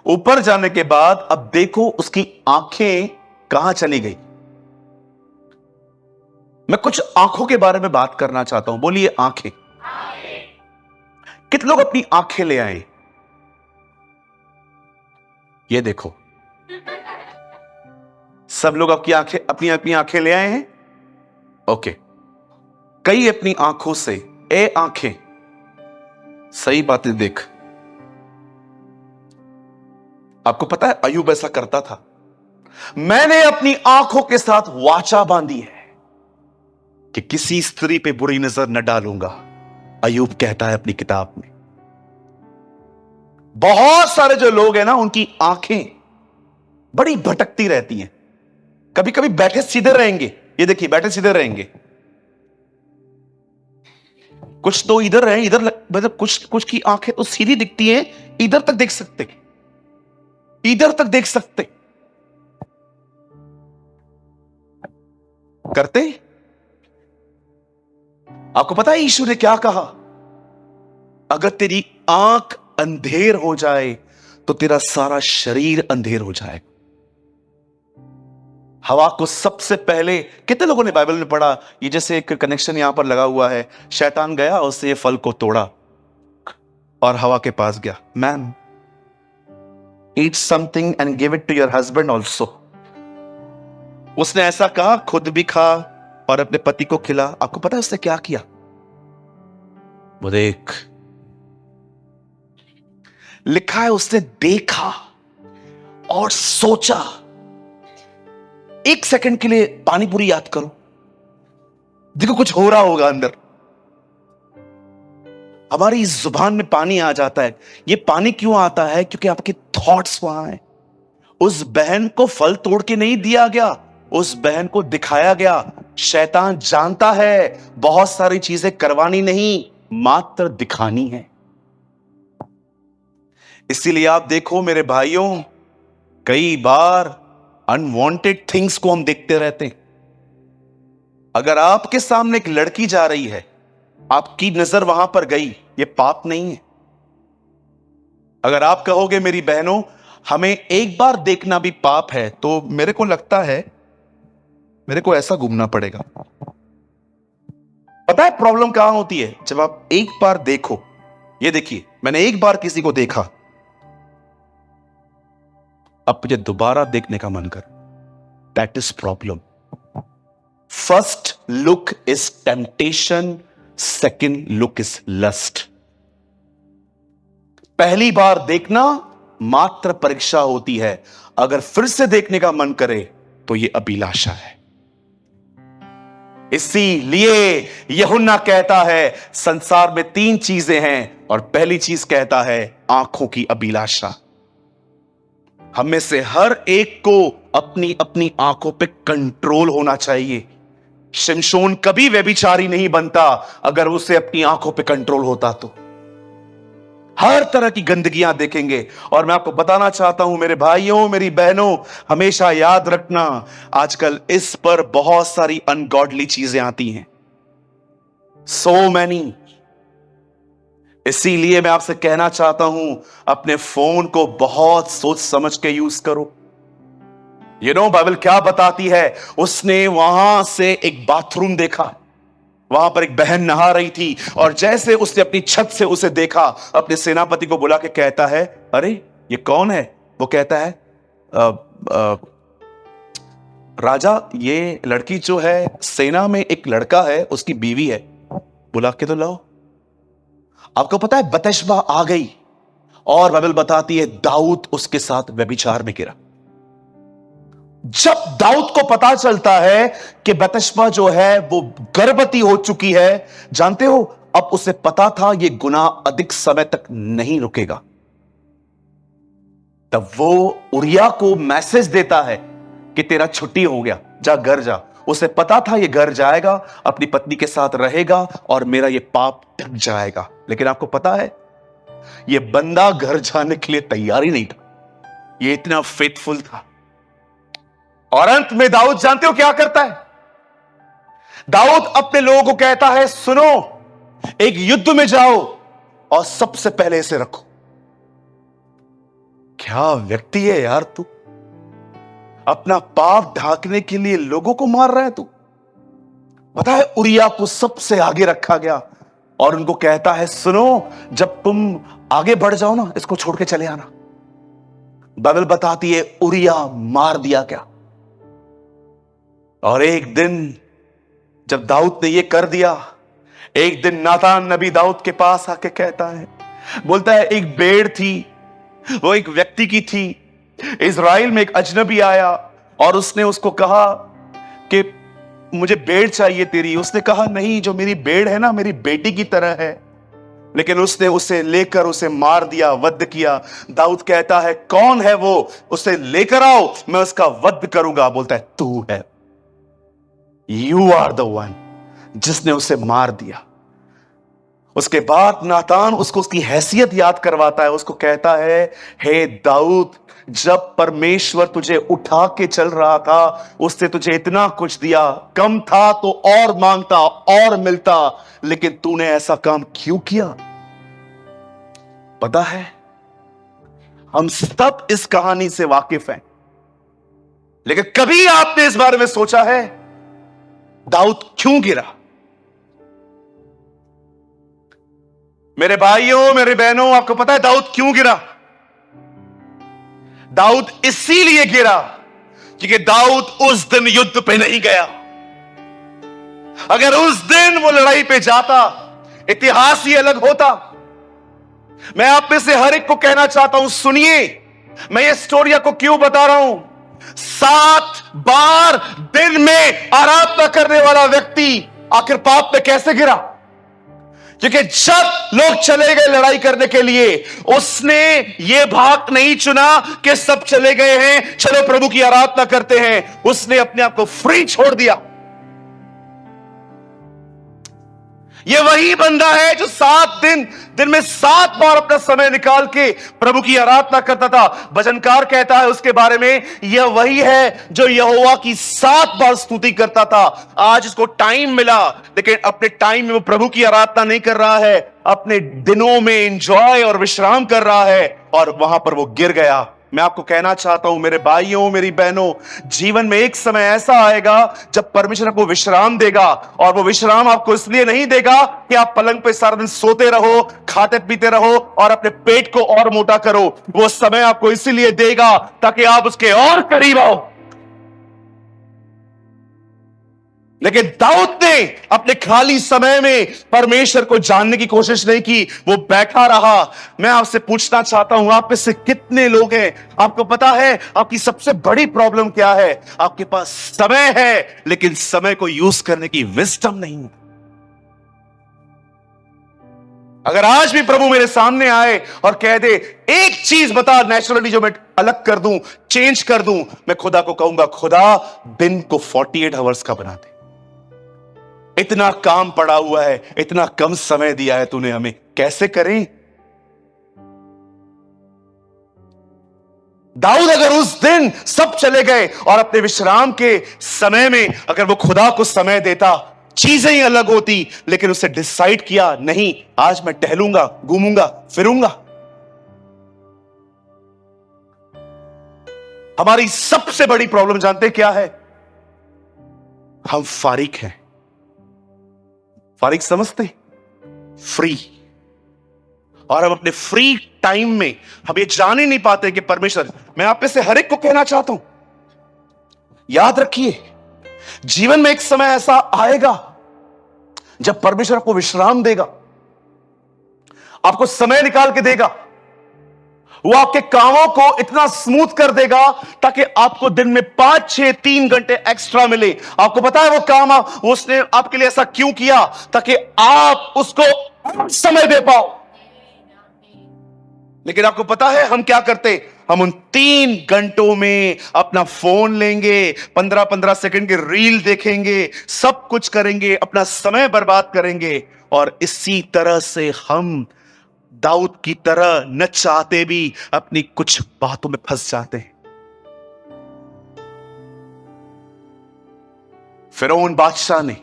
ऊपर जाने के बाद अब देखो उसकी आंखें कहां चली गई। मैं कुछ आंखों के बारे में बात करना चाहता हूं। बोलिए आंखें। कितने लोग अपनी आंखें ले आए? ये देखो, सब लोग आपकी आंखें अपनी अपनी आंखें ले आए हैं। ओके, कई अपनी आंखों से, ए आंखें सही बातें देख। आपको पता है अयूब ऐसा करता था। मैंने अपनी आंखों के साथ वाचा बांधी है कि किसी स्त्री पे बुरी नजर न डालूंगा, अयूब कहता है अपनी किताब में। बहुत सारे जो लोग हैं ना, उनकी आंखें बड़ी भटकती रहती हैं। कभी कभी बैठे सीधे रहेंगे, ये देखिए बैठे सीधे रहेंगे, कुछ तो इधर है, इधर मतलब कुछ की आंखें तो सीधी दिखती हैं, इधर तक देख सकते, इधर तक देख सकते। करते? आपको पता है यीशु ने क्या कहा? अगर तेरी आंख अंधेर हो जाए तो तेरा सारा शरीर अंधेर हो जाएगा। हवा को सबसे पहले, कितने लोगों ने बाइबल में पढ़ा, ये जैसे एक कनेक्शन यहां पर लगा हुआ है, शैतान गया उससे ये फल को तोड़ा और हवा के पास गया, man eat something and give it to your husband also. उसने ऐसा कहा, खुद भी खा और अपने पति को खिला। आपको पता है उसने क्या किया? वो देख, लिखा है उसने देखा और सोचा। एक सेकंड के लिए पानी पूरी याद करो, देखो कुछ हो रहा होगा अंदर। हमारी जुबान में पानी आ जाता है। ये पानी क्यों आता है? क्योंकि आपके थॉट्स वहां हैं। उस बहन को फल तोड़ के नहीं दिया गया, उस बहन को दिखाया गया। शैतान जानता है बहुत सारी चीजें करवानी नहीं, मात्र दिखानी है। इसीलिए आप देखो मेरे भाइयों, कई बार अनवांटेड थिंग्स को हम देखते रहते हैं। अगर आपके सामने एक लड़की जा रही है, आपकी नजर वहां पर गई, यह पाप नहीं है। अगर आप कहोगे मेरी बहनों हमें एक बार देखना भी पाप है, तो मेरे को लगता है मेरे को ऐसा घूमना पड़ेगा। पता है प्रॉब्लम कहां होती है? जब आप एक बार देखो, ये देखिए, मैंने एक बार किसी को देखा, अब मुझे दोबारा देखने का मन कर। That is problem. First look is temptation, second look is lust. पहली बार देखना मात्र परीक्षा होती है, अगर फिर से देखने का मन करे तो यह अभिलाषा है। इसीलिए यूहन्ना कहता है संसार में 3 चीजें हैं, और पहली चीज कहता है आंखों की अभिलाषा। हम में से हर एक को अपनी अपनी आंखों पे कंट्रोल होना चाहिए। शिमशोन कभी व्यभिचारी नहीं बनता अगर उसे अपनी आंखों पे कंट्रोल होता तो। हर तरह की गंदगियां देखेंगे। और मैं आपको बताना चाहता हूं मेरे भाइयों, मेरी बहनों, हमेशा याद रखना, आजकल इस पर बहुत सारी अनगॉडली चीजें आती हैं, सो मैनी। इसीलिए मैं आपसे कहना चाहता हूं, अपने फोन को बहुत सोच समझ के यूज करो। बाइबल क्या बताती है? उसने वहां से एक बाथरूम देखा, वहां पर एक बहन नहा रही थी, और जैसे उसने अपनी छत से उसे देखा, अपने सेनापति को बुला के कहता है, अरे ये कौन है? वो कहता है, राजा, ये लड़की जो है सेना में एक लड़का है, उसकी बीवी है, बुला के तो लाओ। आपको पता है बतशबा आ गई, और बाइबल बताती है दाऊद उसके साथ व्यभिचार में गिरा। जब दाऊद को पता चलता है कि बतशबा जो है वो गर्भवती हो चुकी है, जानते हो, अब उसे पता था ये गुनाह अधिक समय तक नहीं रुकेगा। तब वो उरिया को मैसेज देता है कि तेरा छुट्टी हो गया, जा घर जा। उसे पता था ये घर जाएगा, अपनी पत्नी के साथ रहेगा, और मेरा ये पाप ढक जाएगा। लेकिन आपको पता है ये बंदा घर जाने के लिए तैयार ही नहीं था, ये इतना फेथफुल था। और अंत में दाऊद जानते हो क्या करता है? दाऊद अपने लोगों को कहता है, सुनो, एक युद्ध में जाओ और सबसे पहले इसे रखो। क्या व्यक्ति है यार तू! अपना पाप ढांकने के लिए लोगों को मार रहा है तू। पता है उरिया को सबसे आगे रखा गया, और उनको कहता है, सुनो, जब तुम आगे बढ़ जाओ ना, इसको छोड़ के चले आना। बाइबल बताती है उरिया मार दिया गया। और एक दिन जब दाऊद ने यह कर दिया, एक दिन नातान नबी दाऊद के पास आके कहता है, बोलता है, एक भेड़ थी, वो एक व्यक्ति की थी। इज़राइल में एक अजनबी आया और उसने उसको कहा कि मुझे भेड़ चाहिए तेरी। उसने कहा, नहीं, जो मेरी भेड़ है ना, मेरी बेटी की तरह है। लेकिन उसने उसे लेकर उसे मार दिया, वध किया। दाऊद कहता है, कौन है वो? उसे लेकर आओ, मैं उसका वध करूंगा। बोलता है, तू है, यू आर द वन जिसने उसे मार दिया। उसके बाद नातान उसको उसकी हैसियत याद करवाता है। उसको कहता है, हे दाऊद, जब परमेश्वर तुझे उठा के चल रहा था, उसने तुझे इतना कुछ दिया, कम था तो और मांगता और मिलता, लेकिन तूने ऐसा काम क्यों किया? पता है, हम सब इस कहानी से वाकिफ हैं, लेकिन कभी आपने इस बारे में सोचा है दाऊद क्यों गिरा? मेरे भाइयों, मेरे बहनों, आपको पता है दाऊद क्यों गिरा? दाऊद इसीलिए गिरा क्योंकि दाऊद उस दिन युद्ध पे नहीं गया। अगर उस दिन वो लड़ाई पे जाता, इतिहास ही अलग होता। मैं आप में से हर एक को कहना चाहता हूं, सुनिए, मैं ये स्टोरी को क्यों बता रहा हूं। 7 बार दिन में आराधना करने वाला व्यक्ति आखिर पाप में कैसे गिरा? क्योंकि जब लोग चले गए लड़ाई करने के लिए, उसने यह भाग नहीं चुना कि सब चले गए हैं, चलो प्रभु की आराधना करते हैं। उसने अपने आप को फ्री छोड़ दिया। यह वही बंदा है जो 7 दिन में 7 बार अपना समय निकाल के प्रभु की आराधना करता था। भजनकार कहता है उसके बारे में, यह वही है जो यहोवा की 7 बार स्तुति करता था। आज उसको टाइम मिला, लेकिन अपने टाइम में वो प्रभु की आराधना नहीं कर रहा है, अपने दिनों में एंजॉय और विश्राम कर रहा है, और वहां पर वो गिर गया। मैं आपको कहना चाहता हूं मेरे भाइयों, मेरी बहनों, जीवन में एक समय ऐसा आएगा जब परमेश्वर आपको विश्राम देगा, और वो विश्राम आपको इसलिए नहीं देगा कि आप पलंग पे सारा दिन सोते रहो, खाते पीते रहो और अपने पेट को और मोटा करो। वो समय आपको इसीलिए देगा ताकि आप उसके और करीब आओ। लेकिन दाऊद ने अपने खाली समय में परमेश्वर को जानने की कोशिश नहीं की, वो बैठा रहा। मैं आपसे पूछना चाहता हूं, आप में से कितने लोग हैं, आपको पता है आपकी सबसे बड़ी प्रॉब्लम क्या है? आपके पास समय है लेकिन समय को यूज करने की विजडम नहीं है। अगर आज भी प्रभु मेरे सामने आए और कह दे एक चीज बता नेचुरली जो मैं अलग कर दूं, चेंज कर दूं, मैं खुदा को कहूंगा, खुदा दिन को 48 आवर्स का बना दे। इतना काम पड़ा हुआ है, इतना कम समय दिया है तूने हमें, कैसे करें? दाऊद अगर उस दिन सब चले गए और अपने विश्राम के समय में अगर वो खुदा को समय देता, चीजें ही अलग होती। लेकिन उसे डिसाइड किया, नहीं आज मैं टहलूंगा, घूमूंगा, फिरूंगा। हमारी सबसे बड़ी प्रॉब्लम जानते क्या है? हम फारिग हैं। फारिग समझते? फ्री। और हम अपने फ्री टाइम में हम ये जान ही नहीं पाते कि परमेश्वर, मैं आप में से हर एक को कहना चाहता हूं, याद रखिए जीवन में एक समय ऐसा आएगा जब परमेश्वर आपको विश्राम देगा, आपको समय निकाल के देगा। वो आपके कामों को इतना स्मूथ कर देगा ताकि आपको दिन में 5, 6, 3 घंटे एक्स्ट्रा मिले। आपको पता है वो काम उसने आपके लिए ऐसा क्यों किया? ताकि आप उसको समय दे पाओ। लेकिन आपको पता है हम क्या करते? हम उन 3 घंटों में अपना फोन लेंगे, 15-15 सेकंड के रील देखेंगे, सब कुछ करेंगे, अपना समय बर्बाद करेंगे। और इसी तरह से हम दाऊद की तरह न चाहते भी अपनी कुछ बातों में फंस जाते हैं। फिरौन बादशाह ने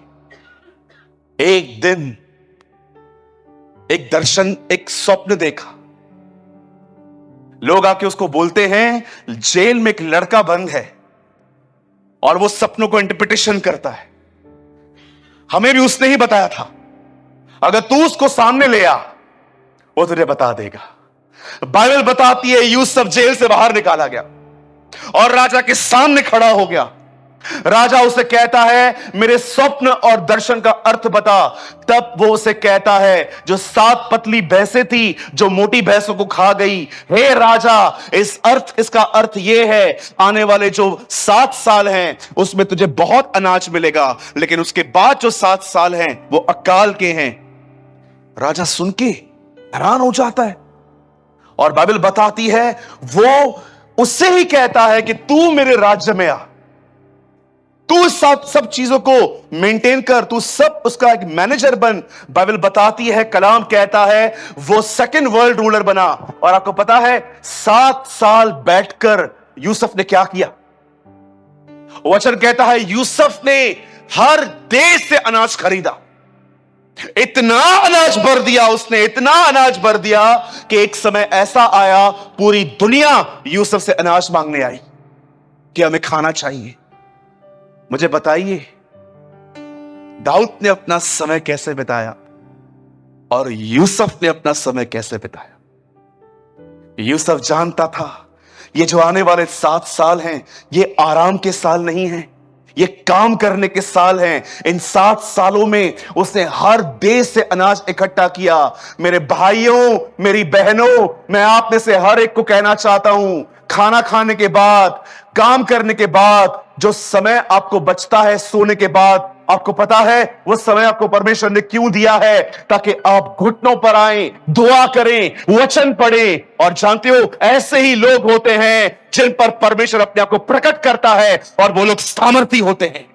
एक दिन एक दर्शन, एक स्वप्न देखा। लोग आके उसको बोलते हैं जेल में एक लड़का बंद है और वो सपनों को इंटरप्रिटेशन करता है। हमें भी उसने ही बताया था, अगर तू उसको सामने ले आ वो तुझे बता देगा। बाइबल बताती है यूसुफ जेल से बाहर निकाला गया और राजा के सामने खड़ा हो गया। राजा उसे कहता है मेरे स्वप्न और दर्शन का अर्थ बता। तब वो उसे कहता है जो 7 पतली भैंसें थी जो मोटी भैंसों को खा गई, हे राजा इसका अर्थ ये है आने वाले जो 7 साल हैं उसमें तुझे बहुत अनाज मिलेगा, लेकिन उसके बाद जो 7 साल हैं वो अकाल के हैं। राजा सुन के हैरान हो जाता है और बाइबल बताती है वो उससे ही कहता है कि तू मेरे राज्य में आ, तू सब चीजों को मेंटेन कर, तू सब उसका एक मैनेजर बन। बाइबल बताती है, कलाम कहता है वो सेकंड वर्ल्ड रूलर बना। और आपको पता है 7 साल बैठकर यूसुफ ने क्या किया? वचन कहता है यूसुफ ने हर देश से अनाज खरीदा। इतना अनाज भर दिया उसने, इतना अनाज भर दिया कि एक समय ऐसा आया पूरी दुनिया यूसुफ से अनाज मांगने आई कि हमें खाना चाहिए। मुझे बताइए दाऊद ने अपना समय कैसे बिताया और यूसुफ ने अपना समय कैसे बिताया? यूसुफ जानता था ये जो आने वाले 7 साल हैं ये आराम के साल नहीं हैं, ये काम करने के साल हैं। इन 7 सालों में उसने हर देश से अनाज इकट्ठा किया। मेरे भाइयों, मेरी बहनों, मैं आप में से हर एक को कहना चाहता हूं, खाना खाने के बाद, काम करने के बाद जो समय आपको बचता है सोने के बाद, आपको पता है वो समय आपको परमेश्वर ने क्यों दिया है? ताकि आप घुटनों पर आए, दुआ करें, वचन पढ़ें। और जानते हो ऐसे ही लोग होते हैं जिन पर परमेश्वर अपने आप को प्रकट करता है और वो लोग सामर्थी होते हैं।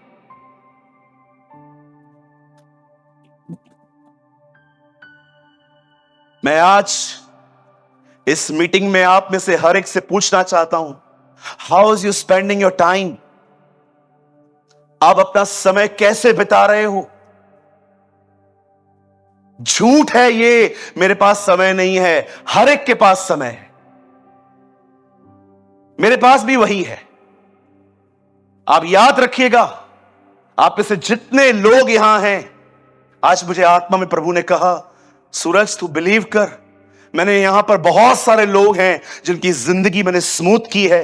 मैं आज इस मीटिंग में आप में से हर एक से पूछना चाहता हूं, how is you spending your time? आप अपना समय कैसे बिता रहे हो? झूठ है ये मेरे पास समय नहीं है, हर एक के पास समय है। मेरे पास भी वही है। आप याद रखिएगा, आप में से जितने लोग यहां हैं, आज मुझे आत्मा में प्रभु ने कहा, सूरज तू बिलीव कर, मैंने यहां पर बहुत सारे लोग हैं जिनकी जिंदगी मैंने स्मूथ की है,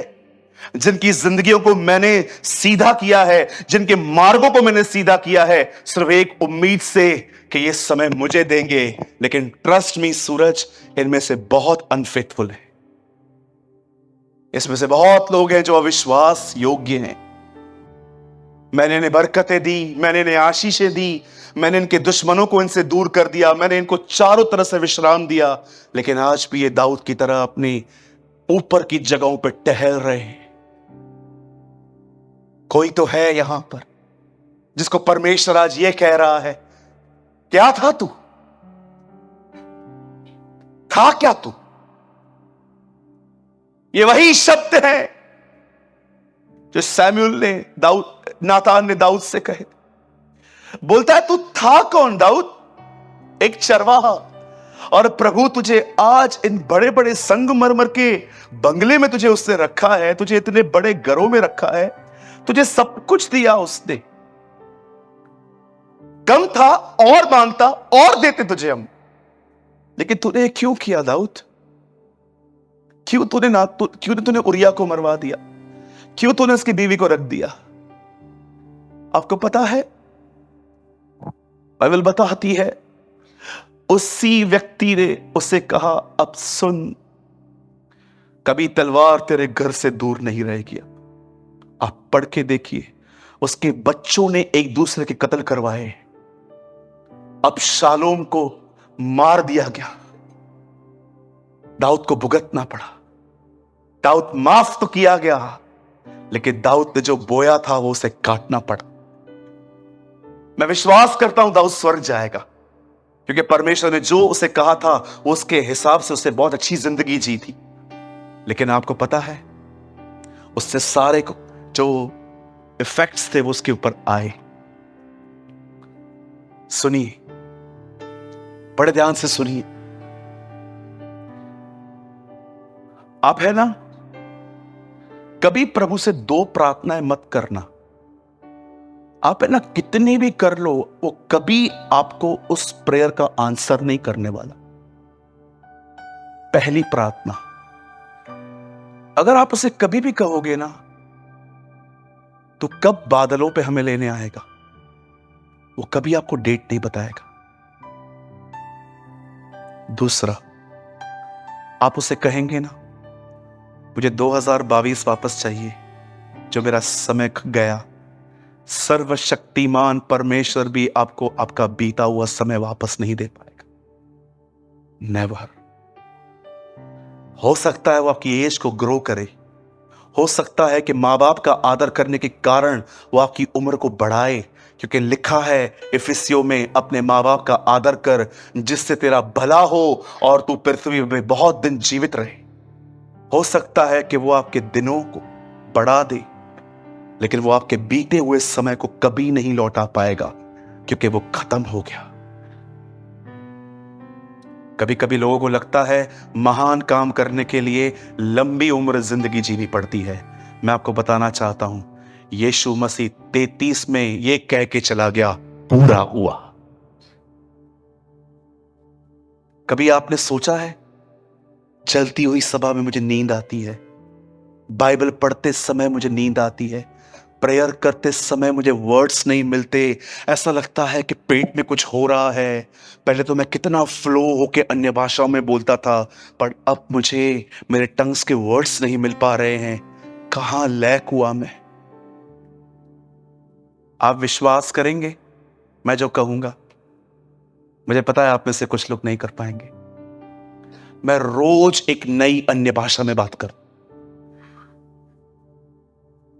जिनकी जिंदगियों को मैंने सीधा किया है, जिनके मार्गों को मैंने सीधा किया है, सिर्फ एक उम्मीद से कि ये समय मुझे देंगे। लेकिन ट्रस्ट मी सूरज, इनमें से बहुत अनफेथफुल है। इसमें से बहुत लोग हैं जो अविश्वास योग्य हैं। मैंने इन्हें बरकतें दी, मैंने इन्हें आशीषें दी, मैंने इनके दुश्मनों को इनसे दूर कर दिया, मैंने इनको चारों तरफ से विश्राम दिया, लेकिन आज भी ये दाऊद की तरह अपनी ऊपर की जगहों पर टहल रहे हैं। कोई तो है यहां पर जिसको परमेश्वर आज ये कह रहा है, क्या था तू? था क्या तू? ये वही शब्द है जो सैमुअल ने नातान ने दाऊद से कहे। बोलता है, तू था कौन दाऊद? एक चरवाहा। और प्रभु तुझे आज इन बड़े बड़े संगमरमर के बंगले में तुझे उसने रखा है, तुझे इतने बड़े घरों में रखा है, तुझे सब कुछ दिया उसने। कम था और मांगता और देते तुझे हम, लेकिन तूने क्यों किया दाऊद? क्यों तूने उरिया को मरवा दिया? क्यों तूने उसकी बीवी को रख दिया? आपको पता है, बाइबल बताती है, उसी व्यक्ति ने उसे कहा, अब सुन, कभी तलवार तेरे घर से दूर नहीं रहेगी। आप पढ़ के देखिए, उसके बच्चों ने एक दूसरे के कत्ल करवाए, अब शालोम को मार दिया गया, दाऊद को भुगतना पड़ा। दाऊद माफ तो किया गया, लेकिन दाऊद ने जो बोया था वो उसे काटना पड़ा। मैं विश्वास करता हूं दाऊद स्वर्ग जाएगा, क्योंकि परमेश्वर ने जो उसे कहा था वो उसके हिसाब से उसे बहुत अच्छी जिंदगी जी थी। लेकिन आपको पता है, उससे सारे को जो इफेक्ट्स थे वो उसके ऊपर आए। सुनिए, बड़े ध्यान से सुनिए। आप है ना, कभी प्रभु से दो प्रार्थनाएं मत करना। आप है ना, कितनी भी कर लो, वो कभी आपको उस प्रेयर का आंसर नहीं करने वाला। पहली प्रार्थना, अगर आप उसे कभी भी कहोगे ना, तो कब बादलों पे हमें लेने आएगा, वो कभी आपको डेट नहीं बताएगा। दूसरा, आप उसे कहेंगे ना, मुझे 2022 वापस चाहिए, जो मेरा समय गया, सर्वशक्तिमान परमेश्वर भी आपको आपका बीता हुआ समय वापस नहीं दे पाएगा। नेवर। हो सकता है वो आपकी एज को ग्रो करे, हो सकता है कि मां बाप का आदर करने के कारण वो आपकी उम्र को बढ़ाए, क्योंकि लिखा है इफिसियों में, अपने मां बाप का आदर कर जिससे तेरा भला हो और तू पृथ्वी में बहुत दिन जीवित रहे। हो सकता है कि वो आपके दिनों को बढ़ा दे, लेकिन वो आपके बीते हुए समय को कभी नहीं लौटा पाएगा, क्योंकि वो खत्म हो गया। कभी कभी लोगों को लगता है महान काम करने के लिए लंबी उम्र जिंदगी जीनी पड़ती है। मैं आपको बताना चाहता हूं, यीशु मसीह 33 में ये कह के चला गया, पूरा हुआ। कभी आपने सोचा है, चलती हुई सभा में मुझे नींद आती है, बाइबल पढ़ते समय मुझे नींद आती है, प्रेयर करते समय मुझे वर्ड्स नहीं मिलते, ऐसा लगता है कि पेट में कुछ हो रहा है। पहले तो मैं कितना फ्लो होके अन्य भाषाओं में बोलता था, पर अब मुझे मेरे टंग्स के वर्ड्स नहीं मिल पा रहे हैं। कहां लैक हुआ मैं? आप विश्वास करेंगे मैं जो कहूंगा? मुझे पता है आप में से कुछ लोग नहीं कर पाएंगे। मैं रोज एक नई अन्य भाषा में बात कर,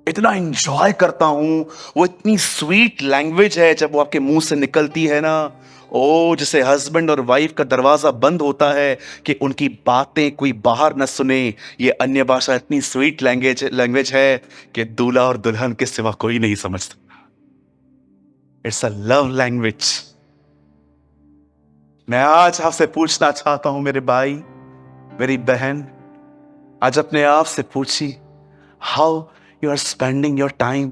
इतना एंजॉय करता हूं। वो इतनी स्वीट लैंग्वेज है, जब वो आपके मुंह से निकलती है ना, ओ जैसे हस्बैंड और वाइफ का दरवाजा बंद होता है कि उनकी बातें कोई बाहर न सुने। ये अन्य भाषा इतनी स्वीट लैंग्वेज है कि दूल्हा और दुल्हन के सिवा कोई नहीं समझता। It's a love language. मैं आज आपसे पूछना चाहता हूं, मेरे भाई, मेरी बहन, आज अपने आप से पूछिए, how you are spending your time,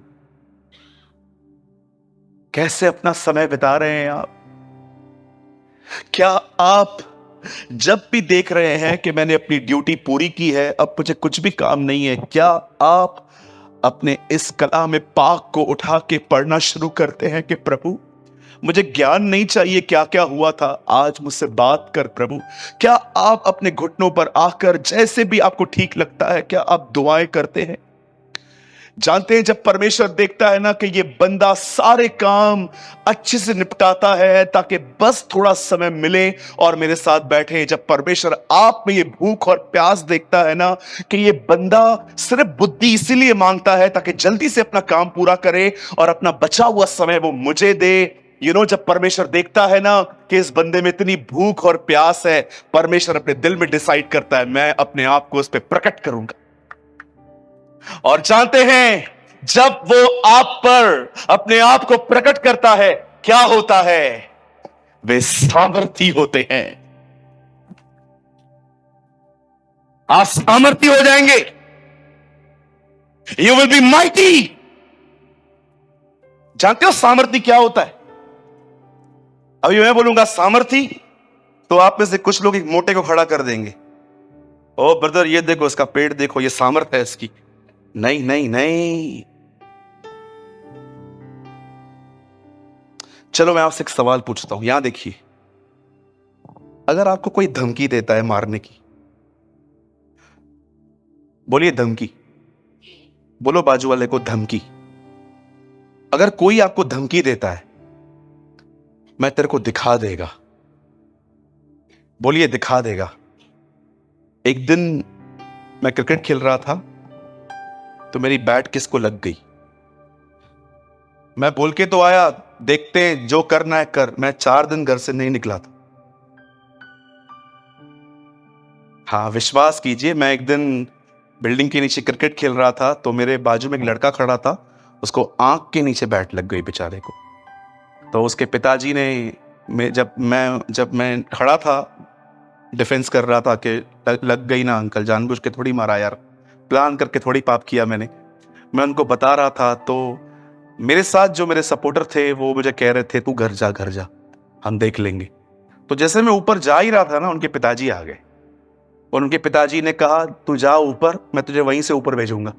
कैसे अपना समय बिता रहे हैं आप? क्या आप जब भी देख रहे हैं कि मैंने अपनी ड्यूटी पूरी की है, अब मुझे कुछ भी काम नहीं है, क्या आप अपने इस कलाम पाक को उठा के पढ़ना शुरू करते हैं कि प्रभु मुझे ज्ञान नहीं चाहिए क्या क्या हुआ था, आज मुझसे बात कर प्रभु? क्या आप अपने घुटनों पर आकर जैसे भी आपको ठीक लगता है, क्या आप दुआएं करते हैं? जानते हैं जब परमेश्वर देखता है ना कि ये बंदा सारे काम अच्छे से निपटाता है ताकि बस थोड़ा समय मिले और मेरे साथ बैठे, जब परमेश्वर आप में ये भूख और प्यास देखता है ना कि ये बंदा सिर्फ बुद्धि इसीलिए मांगता है ताकि जल्दी से अपना काम पूरा करे और अपना बचा हुआ समय वो मुझे दे, जब परमेश्वर देखता है ना कि इस बंदे में इतनी भूख और प्यास है, परमेश्वर अपने दिल में डिसाइड करता है मैं अपने आप को उस पर प्रकट करूंगा। और जानते हैं जब वो आप पर अपने आप को प्रकट करता है क्या होता है? वे सामर्थी होते हैं। आप सामर्थी हो जाएंगे। You will be mighty. जानते हो सामर्थी क्या होता है? अभी मैं बोलूंगा सामर्थी तो आप में से कुछ लोग एक मोटे को खड़ा कर देंगे, ओ ब्रदर ये देखो इसका पेट देखो, ये सामर्थ है इसकी। नहीं नहीं नहीं। चलो मैं आपसे एक सवाल पूछता हूं, यहां देखिए, अगर आपको कोई धमकी देता है मारने की, बोलिए धमकी, बोलो बाजू वाले को धमकी। अगर कोई आपको धमकी देता है मैं तेरे को दिखा देगा, बोलिए दिखा देगा। एक दिन मैं क्रिकेट खेल रहा था तो मेरी बैट किसको लग गई, मैं बोल के तो आया देखते हैं जो करना है कर, मैं 4 दिन घर से नहीं निकला था। हाँ विश्वास कीजिए, मैं एक दिन बिल्डिंग के नीचे क्रिकेट खेल रहा था तो मेरे बाजू में एक लड़का खड़ा था, उसको आंख के नीचे बैट लग गई बेचारे को। तो उसके पिताजी ने जब मैं खड़ा था डिफेंस कर रहा था कि लग गई ना अंकल, जानबूझ के थोड़ी मारा यार, प्लान करके थोड़ी पाप किया मैंने, मैं उनको बता रहा था। तो मेरे साथ जो मेरे सपोर्टर थे वो मुझे कह रहे थे तू घर जा हम देख लेंगे। तो जैसे मैं ऊपर जा ही रहा था ना उनके पिताजी आ गए और उनके पिताजी ने कहा तू जा ऊपर, मैं तुझे वहीं से ऊपर भेजूंगा।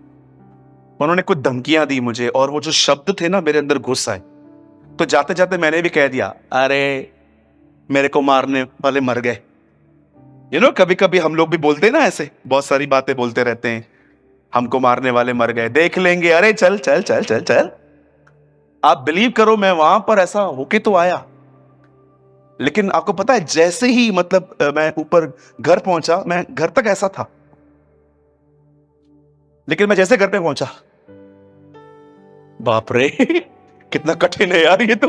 उन्होंने कुछ धमकियां दी मुझे और वो जो शब्द थे ना मेरे अंदर घुस आए। तो जाते जाते मैंने भी कह दिया अरे मेरे को मारने वाले मर गए। कभी कभी हम लोग भी बोलते हैं ना, ऐसे बहुत सारी बातें बोलते रहते हैं, हमको मारने वाले मर गए, देख लेंगे, अरे चल चल चल चल चल। आप बिलीव करो मैं वहां पर ऐसा होके तो आया, लेकिन आपको पता है जैसे ही मैं ऊपर घर पहुंचा, मैं घर तक ऐसा था, लेकिन मैं जैसे घर पे पहुंचा, बाप रे कितना कठिन है यार ये तो।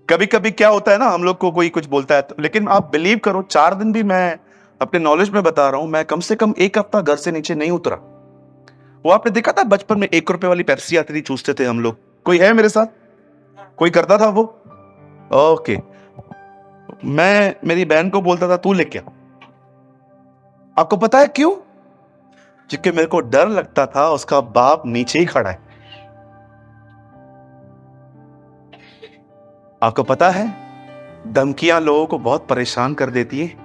कभी कभी क्या होता है ना, हम लोग को कोई कुछ बोलता है तो, लेकिन आप बिलीव करो 4 दिन भी, मैं अपने नॉलेज में बता रहा हूं, मैं कम से कम 1 हफ्ता घर से नीचे नहीं उतरा। वो आपने देखा था बचपन में 1 रुपए वाली पेप्सी आती थी, चूसते थे हम लोग, कोई है मेरे साथ? कोई करता था वो? ओके, मैं मेरी बहन को बोलता था तू लेके आ। आपको पता है क्यों? क्योंकि मेरे को डर लगता था उसका बाप नीचे ही खड़ा है। आपको पता है धमकियां लोगों को बहुत परेशान कर देती है।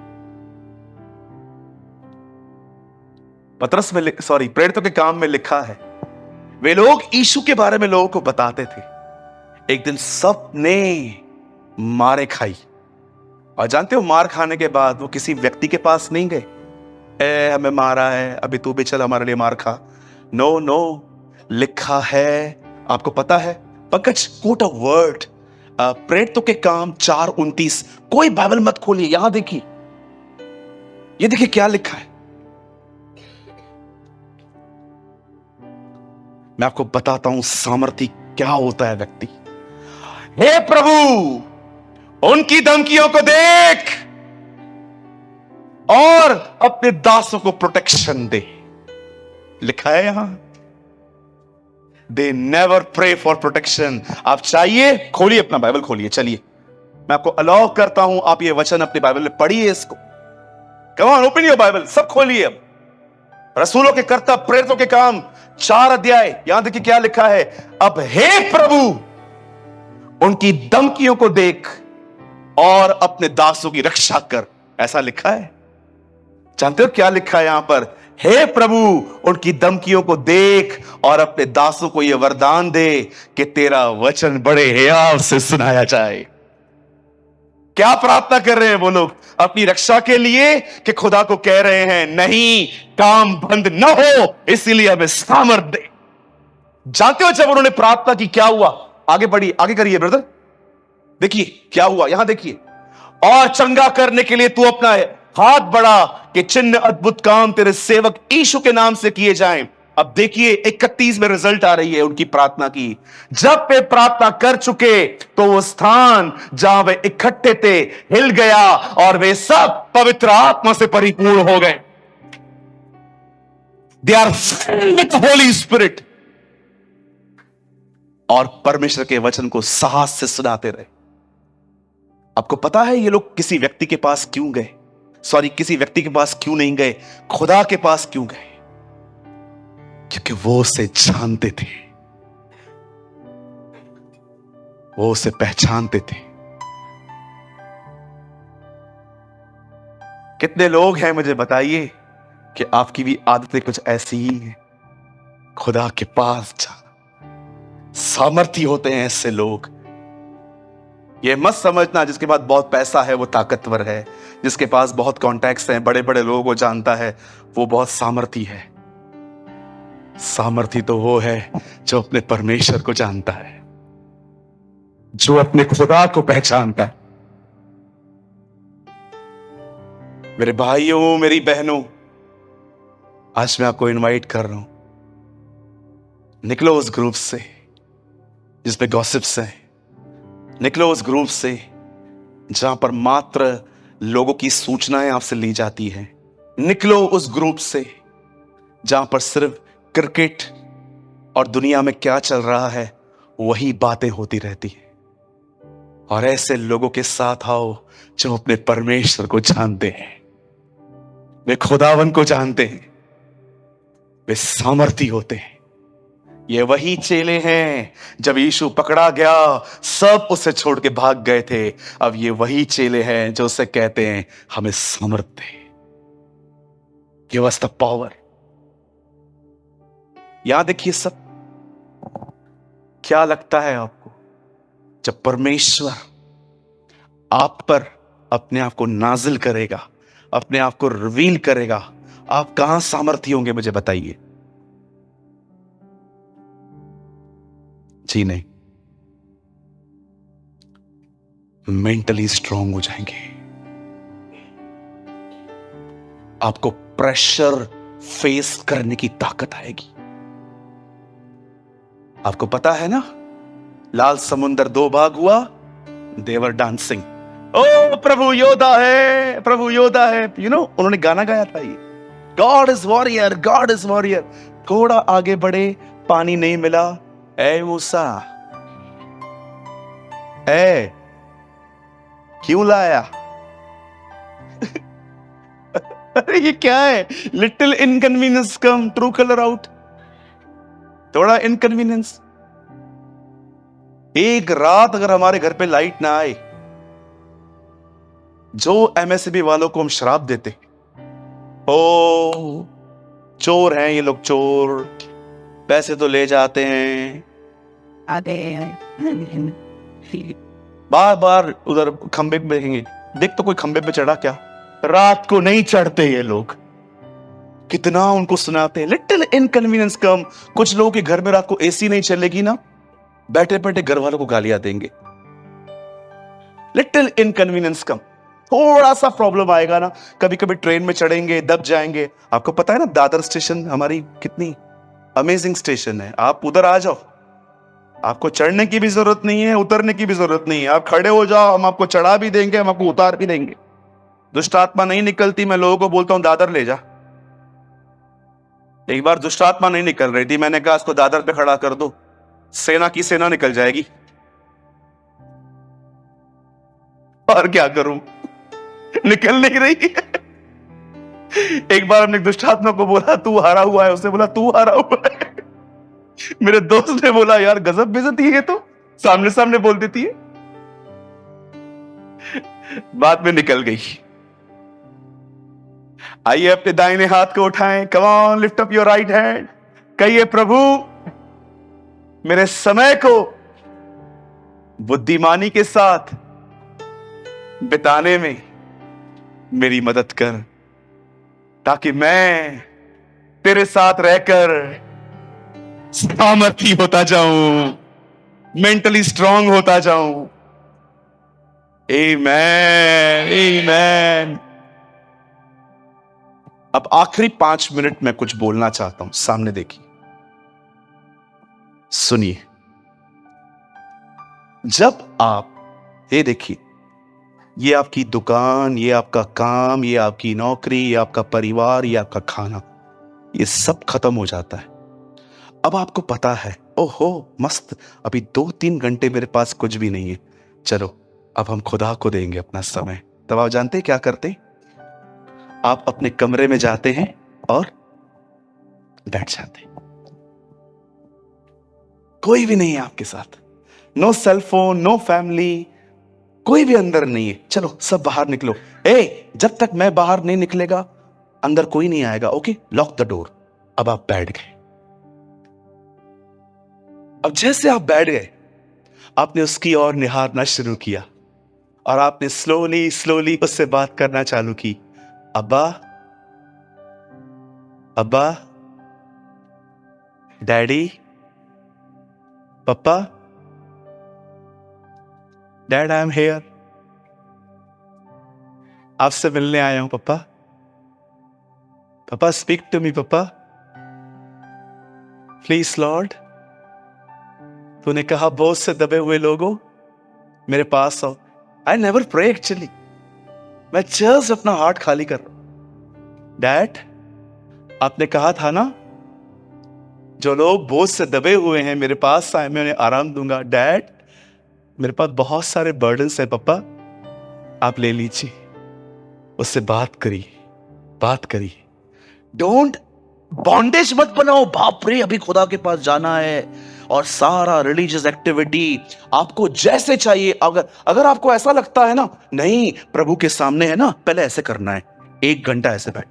पतरस में प्रेरितों के काम में लिखा है वे लोग यीशु के बारे में लोगों को बताते थे, एक दिन सब ने मारे खाई। और जानते हो मार खाने के बाद वो किसी व्यक्ति के पास नहीं गए, हमें मारा है अभी तू भी चल हमारे लिए मार खा। नो नो, लिखा है, आपको पता है, पंकज कोट अ वर्ड, प्रेरितों के काम 4:29। कोई बाइबल मत खोलिए, यहां देखिए, ये देखिए क्या लिखा है। मैं आपको बताता हूं सामर्थी क्या होता है व्यक्ति। हे प्रभु उनकी धमकियों को देख और अपने दासों को प्रोटेक्शन दे। लिखा है यहां, they never pray for protection. आप चाहिए खोलिए अपना बाइबल, खोलिए, चलिए मैं आपको अलाउ करता हूं, आप ये वचन अपने बाइबल में पढ़िए इसको। कम ऑन ओपन योर बाइबल, सब खोलिए अब। रसूलों के कर्तव्य, प्रेरितों के काम, 4 अध्याय। यहां देखिए क्या लिखा है। अब हे प्रभु, उनकी धमकियों को देख और अपने दासों की रक्षा कर। ऐसा लिखा है। जानते हो क्या लिखा है यहां पर? हे प्रभु, उनकी धमकियों को देख और अपने दासों को यह वरदान दे कि तेरा वचन बड़े हियाव से सुनाया जाए। क्या प्रार्थना कर रहे हैं वो लोग? अपनी रक्षा के लिए, कि खुदा को कह रहे हैं नहीं, काम बंद न हो, इसीलिए हमें सामर्थ दे। जानते हो जब उन्होंने प्रार्थना की क्या हुआ? आगे बढ़िए, आगे करिए ब्रदर। देखिए क्या हुआ, यहां देखिए। और चंगा करने के लिए तू अपना हाथ बढ़ा कि चिन्ह अद्भुत काम तेरे सेवक यीशु के नाम से किए जाएं। अब देखिए 31 में रिजल्ट आ रही है उनकी प्रार्थना की। जब वे प्रार्थना कर चुके तो वो स्थान जहां वे इकट्ठे थे हिल गया और वे सब पवित्र आत्मा से परिपूर्ण हो गए। They are filled with holy spirit. और परमेश्वर के वचन को साहस से सुनाते रहे। आपको पता है ये लोग किसी व्यक्ति के पास क्यों गए? किसी व्यक्ति के पास क्यों नहीं गए? खुदा के पास क्यों गए? क्योंकि वो उसे जानते थे, वो उसे पहचानते थे। कितने लोग हैं मुझे बताइए कि आपकी भी आदतें कुछ ऐसी ही हैं? खुदा के पास जाना। सामर्थी होते हैं ऐसे लोग। ये मत समझना जिसके पास बहुत पैसा है वो ताकतवर है, जिसके पास बहुत कॉन्टैक्ट्स हैं, बड़े बड़े लोगों को जानता है, वो बहुत सामर्थी है। सामर्थी तो वो है जो अपने परमेश्वर को जानता है, जो अपने खुदा को पहचानता है। मेरे भाइयों, मेरी बहनों, आज मैं आपको इनवाइट कर रहा हूं, निकलो उस ग्रुप से जिसमें गॉसिप्स हैं। निकलो उस ग्रुप से जहां पर मात्र लोगों की सूचनाएं आपसे ली जाती हैं। निकलो उस ग्रुप से जहां पर सिर्फ क्रिकेट और दुनिया में क्या चल रहा है वही बातें होती रहती हैं। और ऐसे लोगों के साथ आओ जो अपने परमेश्वर को जानते हैं, वे खुदावन को जानते हैं, वे सामर्थी होते हैं। ये वही चेले हैं जब यीशु पकड़ा गया सब उसे छोड़ के भाग गए थे। अब ये वही चेले हैं जो उसे कहते हैं हमें सामर्थ दे, गिव अस द पावर। यहां देखिए सब। क्या लगता है आपको जब परमेश्वर आप पर अपने आप को नाजिल करेगा, अपने आप को रिवील करेगा, आप कहां सामर्थी होंगे? मुझे बताइए। जी नहीं, मेंटली स्ट्रांग हो जाएंगे। आपको प्रेशर फेस करने की ताकत आएगी। आपको पता है ना, लाल समुंदर 2 भाग हुआ, देवर डांसिंग, ओ प्रभु योद्धा है, प्रभु योद्धा है। उन्होंने गाना गाया था ये, God is warrior, God is warrior. थोड़ा आगे बढ़े, पानी नहीं मिला। ए मूसा, क्यों लाया? अरे ये क्या है? लिटिल इनकन्वीनियंस कम, ट्रू कलर आउट। थोड़ा इनकन्वीनियंस। एक रात अगर हमारे घर पे लाइट ना आए, जो एमएसबी वालों को हम श्राप देते, ओ चोर हैं ये लोग, चोर, पैसे तो ले जाते हैं, बार बार उधर खंबे पे देखेंगे, देख तो कोई खंबे पे चढ़ा क्या? रात को नहीं चढ़ते ये लोग। कितना उनको सुनाते हैं, लिटिल इनकन्वीनियंस कम। कुछ लोगों के घर में रात को एसी नहीं चलेगी ना, बैठे बैठे घर वालों को गालियां देंगे। लिटिल इनकन्वीनियंस कम। थोड़ा सा प्रॉब्लम आएगा ना, कभी कभी ट्रेन में चढ़ेंगे, दब जाएंगे। आपको पता है ना दादर स्टेशन हमारी कितनी अमेजिंग स्टेशन है। आप उधर आ जाओ, आपको चढ़ने की भी जरूरत नहीं है, उतरने की भी जरूरत नहीं है। आप खड़े हो जाओ, हम आपको चढ़ा भी देंगे, हम आपको उतार भी देंगे। दुष्ट आत्मा नहीं निकलती। मैं लोगों को बोलता हूं दादर ले जा। एक बार दुष्ट आत्मा नहीं निकल रही थी, मैंने कहा इसको दादर पे खड़ा कर दो, सेना की सेना निकल जाएगी। और क्या करूं, निकल नहीं रही है। एक बार हमने दुष्ट आत्मा को बोला तू हारा हुआ है, उसने बोला तू हारा हुआ है। मेरे दोस्त ने बोला यार गजब बेइज्जती है, तो सामने सामने बोल देती है। बात में निकल गई। आइए अपने दाहिने हाथ को उठाएं, come on lift up your right hand. कहिए प्रभु मेरे समय को बुद्धिमानी के साथ बिताने में मेरी मदद कर, ताकि मैं तेरे साथ रहकर सामर्थी होता जाऊं, मेंटली स्ट्रांग होता जाऊं। आमेन, आमेन। अब आखिरी 5 मिनट में कुछ बोलना चाहता हूं। सामने देखिए, सुनिए। जब आप ये देखिए, ये आपकी दुकान, ये आपका काम, ये आपकी नौकरी, ये आपका परिवार, ये आपका खाना, ये सब खत्म हो जाता है। अब आपको पता है ओहो मस्त, अभी 2-3 घंटे मेरे पास कुछ भी नहीं है, चलो अब हम खुदा को देंगे अपना समय। तब आप जानते हैं क्या करते? आप अपने कमरे में जाते हैं और बैठ जाते हैं। कोई भी नहीं है आपके साथ, नो सेलफोन, नो फैमिली, कोई भी अंदर नहीं है। चलो सब बाहर निकलो। जब तक मैं बाहर नहीं निकलेगा अंदर कोई नहीं आएगा। Okay, lock the door. अब आप बैठ गए। अब जैसे आप बैठ गए, आपने उसकी ओर निहारना शुरू किया और आपने स्लोली स्लोली उससे बात करना चालू की। अब्बा, अब्बा, daddy, papa, dad I am here, आपसे मिलने आया हूं पप्पा। Papa speak to me papa, please lord. तूने कहा बोझ से दबे हुए लोगों मेरे पास आओ। आई नेवर प्रे एक्चुअली, मैं जस्ट अपना हार्ट खाली कर रहा हूं। डैड, आपने कहा था ना जो लोग बोझ से दबे हुए हैं मेरे पास आए, मैं उन्हें आराम दूंगा। डैड, मेरे पास बहुत सारे बर्डन्स हैं पप्पा, आप ले लीजिए। उससे बात करिए, बात करिए। डोंट बॉन्डेज मत बनाओ। बाप रे, अभी खुदा के पास जाना है और सारा रिलीजियस एक्टिविटी आपको जैसे चाहिए। अगर आपको ऐसा लगता है ना नहीं प्रभु के सामने है ना, पहले ऐसे करना है, 1 घंटा ऐसे बैठ,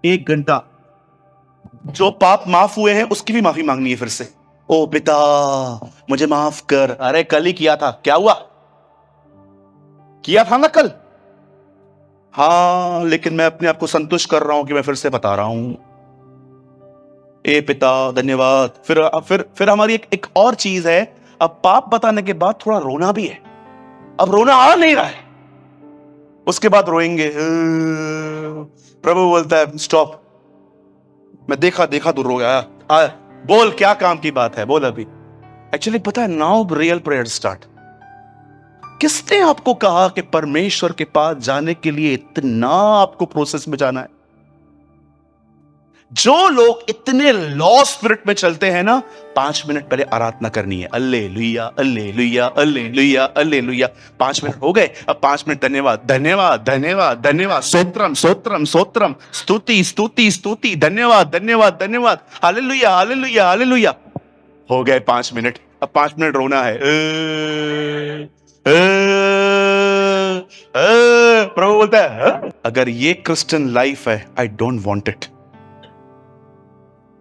1 घंटा। जो पाप माफ हुए हैं उसकी भी माफी मांगनी है फिर से। ओ पिता मुझे माफ कर। अरे कल ही किया था, क्या हुआ? किया था ना कल। हाँ, लेकिन मैं अपने आप को संतुष्ट कर रहा हूं कि मैं फिर से बता रहा हूं। ए पिता धन्यवाद। फिर हमारी एक और चीज है, अब पाप बताने के बाद थोड़ा रोना भी है। अब रोना आ नहीं रहा है, उसके बाद रोएंगे। प्रभु बोलता है स्टॉप, मैं देखा तू रो गया, बोल क्या काम की बात है, बोल अभी। एक्चुअली पता है, नाउ रियल प्रेयर स्टार्ट। किसने आपको कहा कि परमेश्वर के पास जाने के लिए इतना आपको प्रोसेस में जाना है? जो लोग इतने लॉ स्पिरिट में चलते हैं ना, 5 मिनट पहले आराधना करनी है। Alleluia alleluia alleluia alleluia. 5 minute हो गए, अब 5 मिनट धन्यवाद धन्यवाद धन्यवाद धन्यवाद, स्तोत्रम स्तोत्रम स्तोत्रम, स्तुति स्तुति स्तुति, धन्यवाद धन्यवाद धन्यवाद, हालेलुया हालेलुया हालेलुया। हो गए 5 मिनट, अब 5 मिनट रोना है। प्रभु बोलता है अगर ये क्रिश्चियन लाइफ है, आई डोंट वांट इट।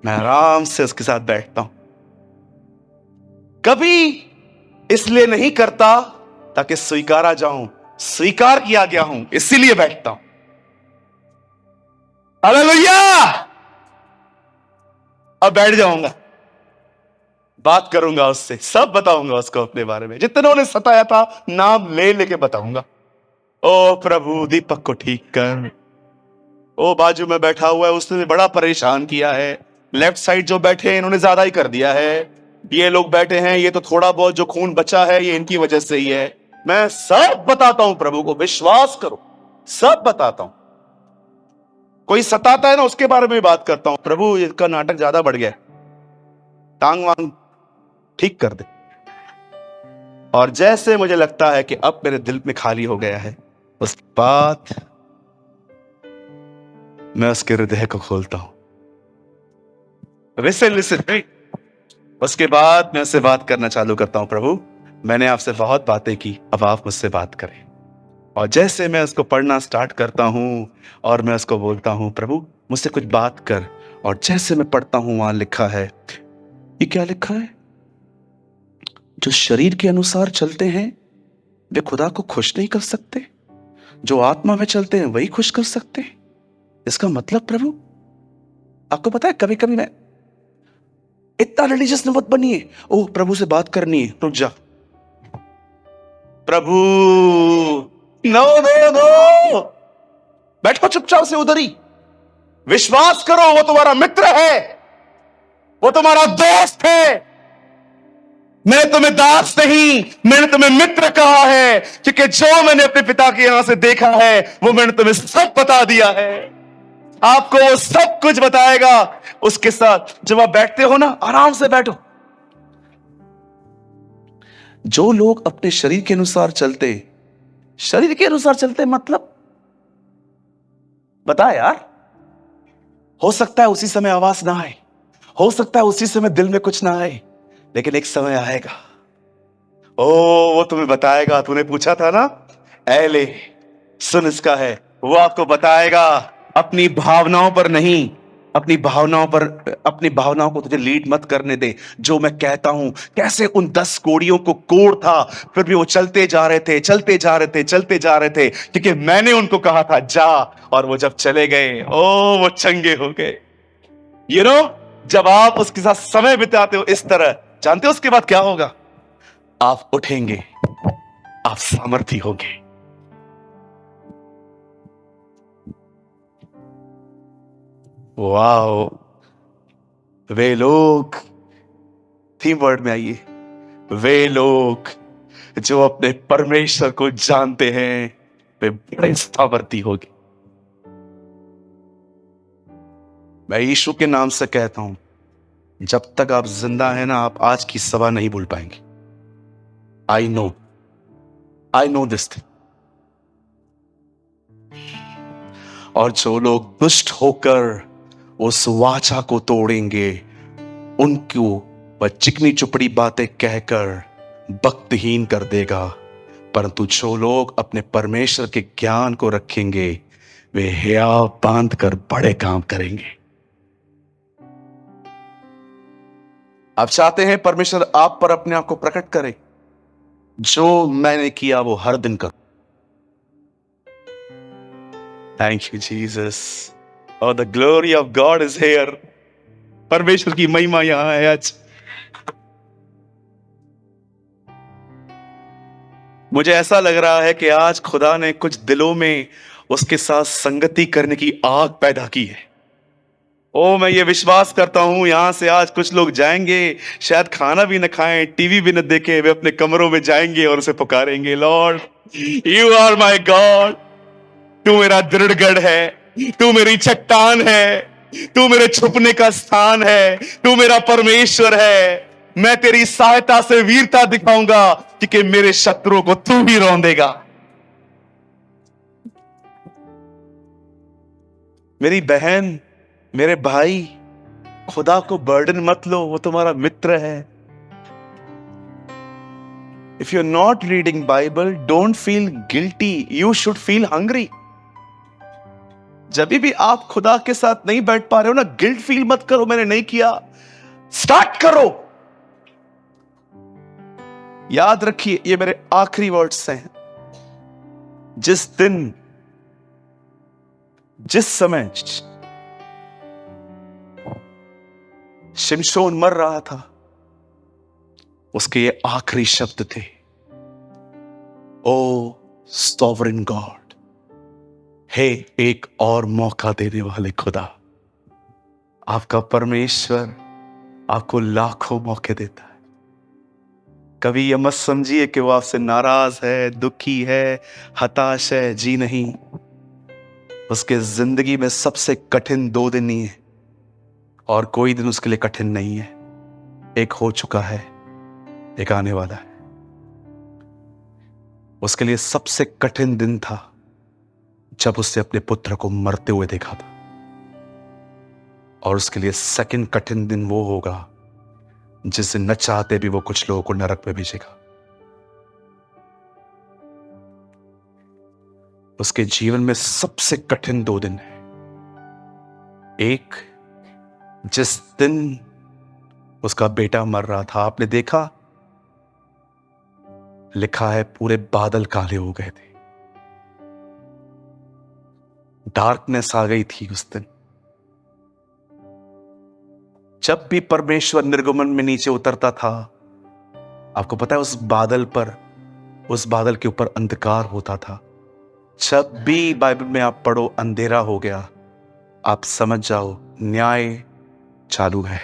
मैं आराम से उसके साथ बैठता हूं, कभी इसलिए नहीं करता ताकि स्वीकारा जाऊं, स्वीकार किया गया हूं इसीलिए बैठता हूं। हालेलुया। अब बैठ जाऊंगा, बात करूंगा उससे, सब बताऊंगा उसको अपने बारे में, जितनों ने सताया था नाम ले लेके बताऊंगा। ओ प्रभु दीपक को ठीक कर। ओ बाजू में बैठा हुआ है, उसने बड़ा परेशान किया है। लेफ्ट साइड जो बैठे हैं इन्होंने ज्यादा ही कर दिया है। ये लोग बैठे हैं, ये तो थोड़ा बहुत जो खून बचा है ये इनकी वजह से ही है। मैं सब बताता हूं प्रभु को, विश्वास करो, सब बताता हूं। कोई सताता है ना उसके बारे में बात करता हूं, प्रभु इसका नाटक ज्यादा बढ़ गया, टांग वांग ठीक कर दे। और जैसे मुझे लगता है कि अब मेरे दिल में खाली हो गया है, उस बात मैं उसके हृदय को खोलता हूं। Listen listen. उसके बाद मैं उससे बात करना चालू करता हूं, प्रभु मैंने आपसे बहुत बातें की, अब आप मुझसे बात करें। और जैसे मैं उसको पढ़ना स्टार्ट करता हूं और मैं उसको बोलता हूं, प्रभु मुझसे कुछ बात कर, और जैसे मैं पढ़ता हूं वहां लिखा है, ये क्या लिखा है? जो शरीर के अनुसार चलते हैं वे खुदा को खुश नहीं कर सकते, जो आत्मा में चलते हैं वही खुश कर सकते हैं। इसका मतलब प्रभु, आपको पता है कभी कभी मैं इतना रिलीजियस मत बनिए, ओह प्रभु से बात करनी है, रुक जा प्रभु, नो नो नो, बैठो चुपचाप से उधर ही। विश्वास करो वो तुम्हारा मित्र है, वो तुम्हारा दोस्त है। मैंने तुम्हें दास नहीं, मैंने तुम्हें मित्र कहा है, क्योंकि जो मैंने अपने पिता के यहां से देखा है वो मैंने तुम्हें सब बता दिया है। आपको वो सब कुछ बताएगा। उसके साथ जब आप बैठते हो ना, आराम से बैठो। जो लोग अपने शरीर के अनुसार चलते, शरीर के अनुसार चलते मतलब बता यार, हो सकता है उसी समय आवाज ना आए, हो सकता है उसी समय दिल में कुछ ना आए, लेकिन एक समय आएगा, ओ वो तुम्हें बताएगा। तूने पूछा था ना, ऐले सुन इसका है, वो आपको बताएगा। अपनी भावनाओं पर नहीं, अपनी भावनाओं को तुझे लीड मत करने दे। जो मैं कहता हूं, कैसे उन 10 कोड़ियों को कोड़ था, फिर भी वो चलते जा रहे थे, चलते जा रहे थे, चलते जा रहे थे, क्योंकि मैंने उनको कहा था जा। और वो जब चले गए, ओ वो चंगे हो गए। यू नो, जब आप उसके साथ समय बिताते हो इस तरह, जानते हो उसके बाद क्या होगा? आप उठेंगे, आप सामर्थी होंगे। वाओ, वे लोग, थीम वर्ड में आइए, वे लोग जो अपने परमेश्वर को जानते हैं वे बड़े सामर्थी होंगे। मैं यीशु के नाम से कहता हूं, जब तक आप जिंदा हैं ना, आप आज की सभा नहीं भूल पाएंगे। I know this thing. और जो लोग दुष्ट होकर उस वाचा को तोड़ेंगे, उनको वह चिकनी चुपड़ी बातें कहकर भक्तिहीन कर देगा। परंतु जो लोग अपने परमेश्वर के ज्ञान को रखेंगे, वे हियाव बांध कर बड़े काम करेंगे। आप चाहते हैं परमेश्वर आप पर अपने आप को प्रकट करे? जो मैंने किया वो हर दिन करो। थैंक यू जीसस, और the glory of God is here. परमेश्वर की महिमा यहां है आज। मुझे ऐसा लग रहा है कि आज खुदा ने कुछ दिलों में उसके साथ संगति करने की आग पैदा की है। ओ मैं ये विश्वास करता हूं, यहां से आज कुछ लोग जाएंगे, शायद खाना भी न खाएं, टीवी भी न देखें, वे अपने कमरों में जाएंगे और उसे पुकारेंगे, lord you are my god. तू मेरा दृढ़गढ़ है, तू मेरी चट्टान है, तू मेरे छुपने का स्थान है, तू मेरा परमेश्वर है। मैं तेरी सहायता से वीरता दिखाऊंगा, क्योंकि मेरे शत्रुओं को तू ही रौंदेगा। मेरी बहन, मेरे भाई, खुदा को बर्डन मत लो, वो तुम्हारा मित्र है। If you are not reading Bible, don't feel guilty, you should feel hungry. जब भी आप खुदा के साथ नहीं बैठ पा रहे हो ना, गिल्ट फील मत करो, मैंने नहीं किया, स्टार्ट करो। याद रखिए, ये मेरे आखिरी वर्ड्स हैं। जिस दिन, जिस समय शिमशोन मर रहा था, उसके ये आखिरी शब्द थे, ओ सॉवरेन गॉड, हे एक और मौका देने वाले खुदा। आपका परमेश्वर आपको लाखों मौके देता है। कभी यह मत समझिए कि वो आपसे नाराज है, दुखी है, हताश है, जी नहीं। उसके जिंदगी में सबसे कठिन 2 दिन ही है, और कोई दिन उसके लिए कठिन नहीं है। एक हो चुका है, एक आने वाला है। उसके लिए सबसे कठिन दिन था जब उसने अपने पुत्र को मरते हुए देखा था। और उसके लिए सेकंड कठिन दिन वो होगा जिस दिन न चाहते भी वो कुछ लोगों को नरक में भेजेगा। उसके जीवन में सबसे कठिन 2 दिन है। एक, जिस दिन उसका बेटा मर रहा था, आपने देखा, लिखा है पूरे बादल काले हो गए थे, डार्कनेस आ गई थी उस दिन। जब भी परमेश्वर निर्गमन में नीचे उतरता था, आपको पता है उस बादल के ऊपर अंधकार होता था। जब भी बाइबल में आप पढ़ो अंधेरा हो गया, आप समझ जाओ न्याय चालू है,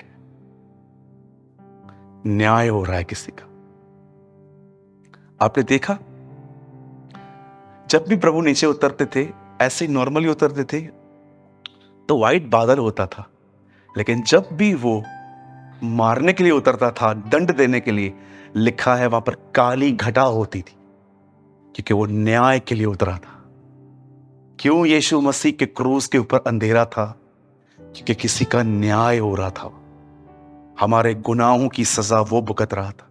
न्याय हो रहा है किसी का। आपने देखा जब भी प्रभु नीचे उतरते थे, ऐसे ही नॉर्मली उतरते थे तो व्हाइट बादल होता था, लेकिन जब भी वो मारने के लिए उतरता था, दंड देने के लिए, लिखा है वहां पर काली घटा होती थी, क्योंकि वो न्याय के लिए उतरा था। क्यों यीशु मसीह के क्रूस के ऊपर अंधेरा था? क्योंकि किसी का न्याय हो रहा था, हमारे गुनाहों की सजा वो भुगत रहा था।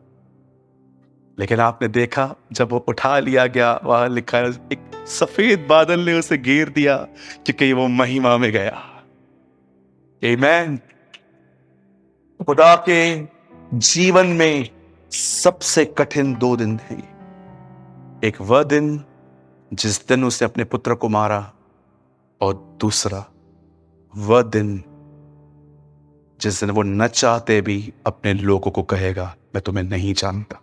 लेकिन आपने देखा जब वो उठा लिया गया, वहां लिखा है एक सफेद बादल ने उसे घेर दिया, क्योंकि वो महिमा में गया। आमीन। खुदा के जीवन में सबसे कठिन 2 दिन थे। एक वह दिन जिस दिन उसने अपने पुत्र को मारा, और दूसरा वह दिन जिस दिन वो न चाहते भी अपने लोगों को कहेगा, मैं तुम्हें नहीं जानता।